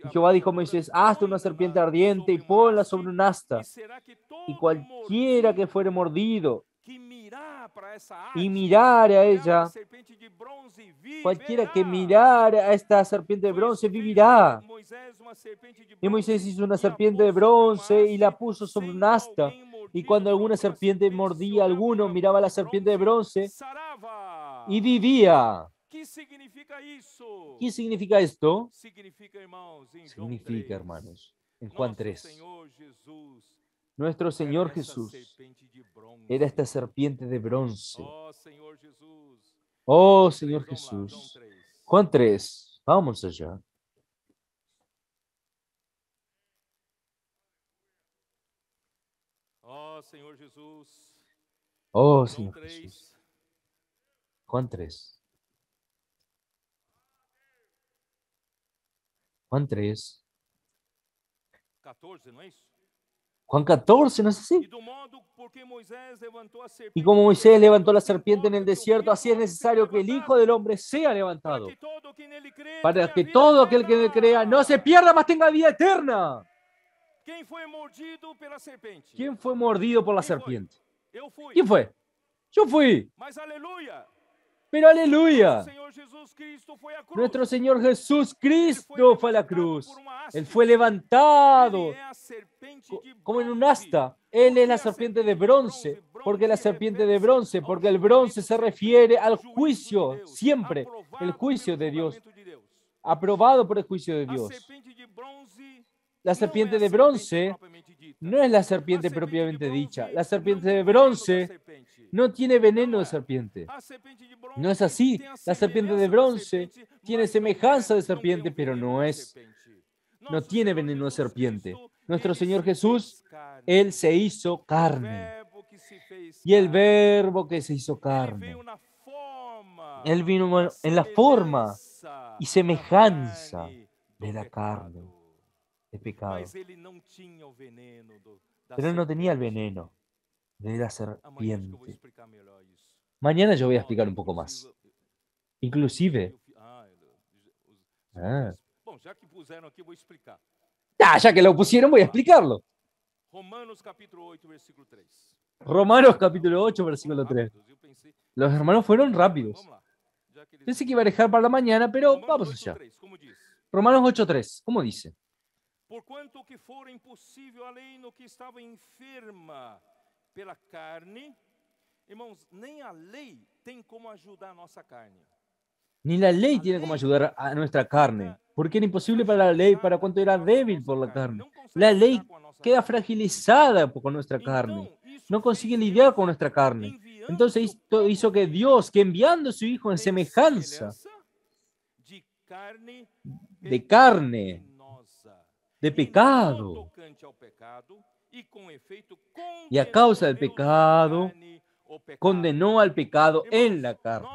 Y Jehová dijo a Moisés, hazte una serpiente ardiente y ponla sobre un asta. Y cualquiera que fuere mordido y mirare a ella, cualquiera que mirare a esta serpiente de bronce vivirá. Y Moisés hizo una serpiente de bronce y la puso sobre un asta. Y cuando alguna serpiente mordía a alguno, miraba a la serpiente de bronce y vivía. ¿Qué significa esto? Significa, hermanos, en Juan 3. Nuestro Señor Jesús era esta serpiente de bronce. Oh, Señor Jesús. Juan 3. Vamos allá. Oh, Señor Jesús. Juan 3. Juan 3. Juan 14, ¿no es así? Y como Moisés levantó la serpiente en el desierto, así es necesario que el Hijo del Hombre sea levantado, para que todo aquel que le crea no se pierda, mas tenga vida eterna. Quem foi mordido pela serpente? ¿Quién fue mordido por la Quem foi? serpiente? Eu fui. ¿Quién fue? Yo fui. Mas aleluia! Pero Nosso aleluya. Senhor Jesus Cristo foi à cruz. Nuestro Señor Jesús Ele foi Cristo fue a la levantado cruz. por uma haste. Él fue Ele levantado é a serpente de como en un bronze. asta. Él Por es que la a serpiente de serpente bronce. ¿Por qué la serpiente de bronce? Porque el bronce se refiere al juicio, siempre. El juicio de Dios, aprobado por el juicio de A Dios. serpente de bronze La serpiente de bronce no es la serpiente propiamente dicha. La serpiente de bronce no tiene veneno de serpiente. No es así. La serpiente de bronce tiene semejanza de serpiente, pero no tiene veneno de serpiente. Nuestro Señor Jesús, Él se hizo carne. Y el verbo que se hizo carne, Él vino en la forma y semejanza de la carne, de pecado. Pero Él no tenía el veneno de la serpiente. Mañana yo voy a explicar un poco más. Inclusive, Bom, já que puseram aqui, eu vou explicar. ya que lo pusieron, voy a explicarlo. Romanos capítulo 8, versículo 3. Romanos capítulo 8, versículo 3. Eu pensei, Los hermanos fueron rápidos. vamos lá. Já que eles... Pensé que iba a dejar para la mañana, pero Romanos vamos 8, allá. 3, como diz? Romanos 8.3, ¿cómo dice? Porquanto que fora impossível a lei no que estava enferma pela carne, irmãos, nem a lei tem como ajudar a nossa carne. Ni la ley tiene como ayudar a nuestra carne, porque era imposible para la ley para cuanto era débil por la carne. La ley queda fragilizada con nuestra carne, no consigue lidiar con nuestra carne. Entonces hizo que Dios, que enviando a su Hijo en semejanza de carne, de pecado, y a causa del pecado, condenó al pecado en la carne.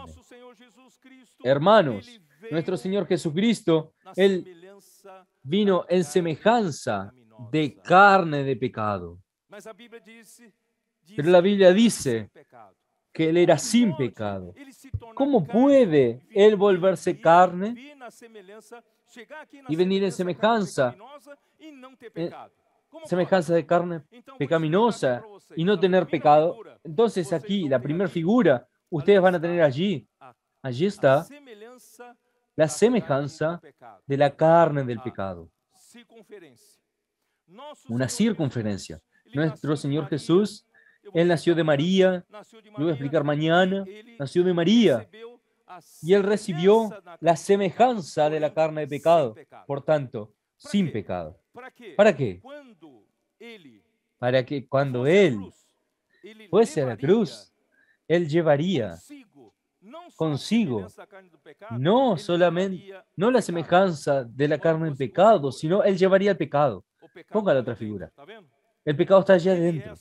Hermanos, nuestro Señor Jesucristo, Él vino en semejanza de carne de pecado. Pero la Biblia dice que Él era sin pecado. ¿Cómo puede Él volverse carne y venir en semejanza de carne pecaminosa y no tener pecado? Entonces aquí, la primera figura, ustedes van a tener allí está la semejanza de la carne del pecado. Una circunferencia. Nuestro Señor Jesús, Él nació de María, lo voy a explicar mañana, nació de María, y Él recibió la semejanza de la carne de pecado, por tanto, sin pecado. ¿Para qué? Para que cuando Él fuese a la cruz, Él llevaría consigo no solamente, no la semejanza de la carne en pecado, sino Él llevaría el pecado. Ponga la otra figura. El pecado está allá adentro.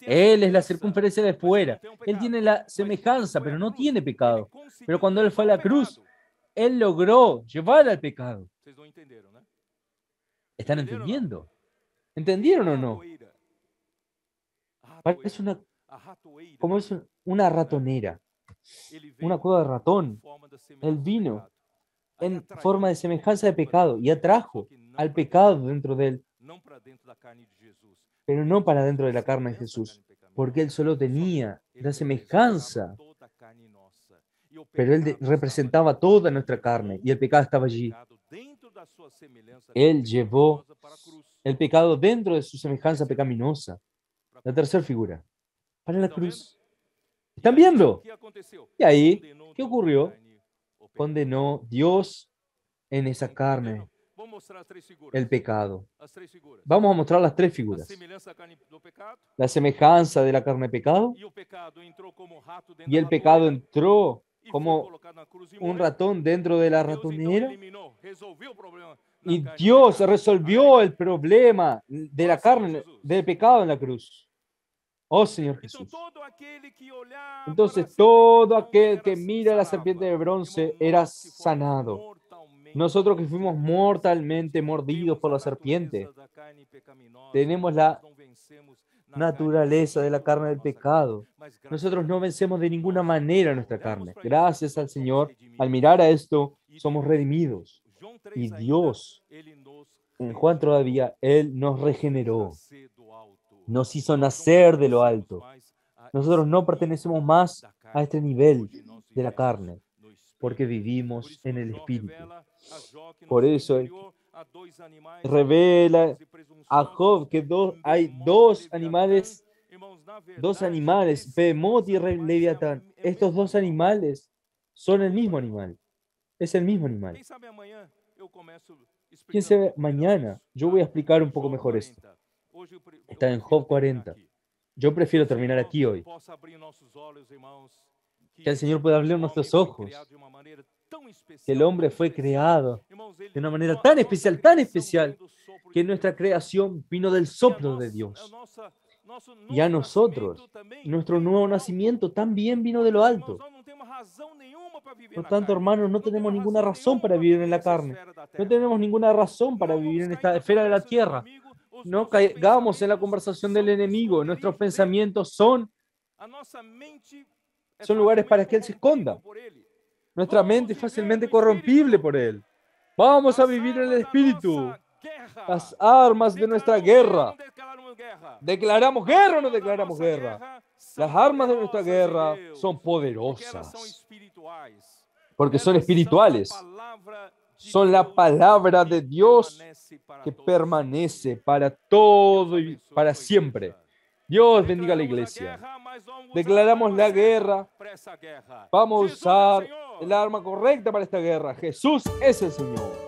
Él es la circunferencia de fuera. Él tiene la semejanza, pero no tiene pecado. Pero cuando Él fue a la cruz, Él logró llevar al pecado. ¿Están entendiendo? ¿Entendieron o no? Parece como es una ratonera, una cueva de ratón. Él vino en forma de semejanza de pecado y atrajo al pecado dentro de Él, pero no para dentro de la carne de Jesús, porque Él solo tenía la semejanza, pero Él representaba toda nuestra carne y el pecado estaba allí. Él llevó el pecado dentro de su semejanza pecaminosa. La tercera figura, para la cruz. ¿Están viendo? Y ahí, ¿qué ocurrió? Condenó Dios en esa carne el pecado. Vamos a mostrar las tres figuras. La semejanza de la carne de pecado, y el pecado entró como un ratón dentro de la ratonera, y Dios resolvió el problema de la carne, del pecado en la cruz. Oh Señor Jesús. Entonces todo aquel que mira a la serpiente de bronce era sanado. Nosotros que fuimos mortalmente mordidos por la serpiente, tenemos la naturaleza de la carne del pecado. Nosotros no vencemos de ninguna manera nuestra carne. Gracias al Señor, al mirar a esto, somos redimidos. Y Dios En Juan todavía, Él nos regeneró, nos hizo nacer de lo alto. Nosotros no pertenecemos más a este nivel de la carne, porque vivimos en el Espíritu. Por eso revela a Job que hay dos animales, Behemoth y Leviatán. Estos dos animales son el mismo animal, es el mismo animal. ¿Quién sabe? Mañana yo voy a explicar un poco mejor esto. Está en Job 40. Yo prefiero terminar aquí hoy. Que el Señor pueda abrir nuestros ojos. Que el hombre fue creado de una manera tan especial, que nuestra creación vino del soplo de Dios. Y a nosotros, nuestro nuevo nacimiento también vino de lo alto. Por tanto, hermanos, no tenemos ninguna razón para vivir en la carne. No tenemos ninguna razón para vivir en esta esfera de la tierra. No caigamos en la conversación del enemigo. Nuestros pensamientos son lugares para que Él se esconda. Nuestra mente es fácilmente corrompible por Él. Vamos a vivir en el Espíritu. Las armas de nuestra guerra. ¿Declaramos guerra o no declaramos guerra? Las armas de nuestra guerra son poderosas. Porque son espirituales. Son la palabra de Dios que permanece para todo y para siempre. Dios bendiga a la iglesia. Declaramos la guerra. Vamos a usar el arma correcta para esta guerra. Jesús es el Señor.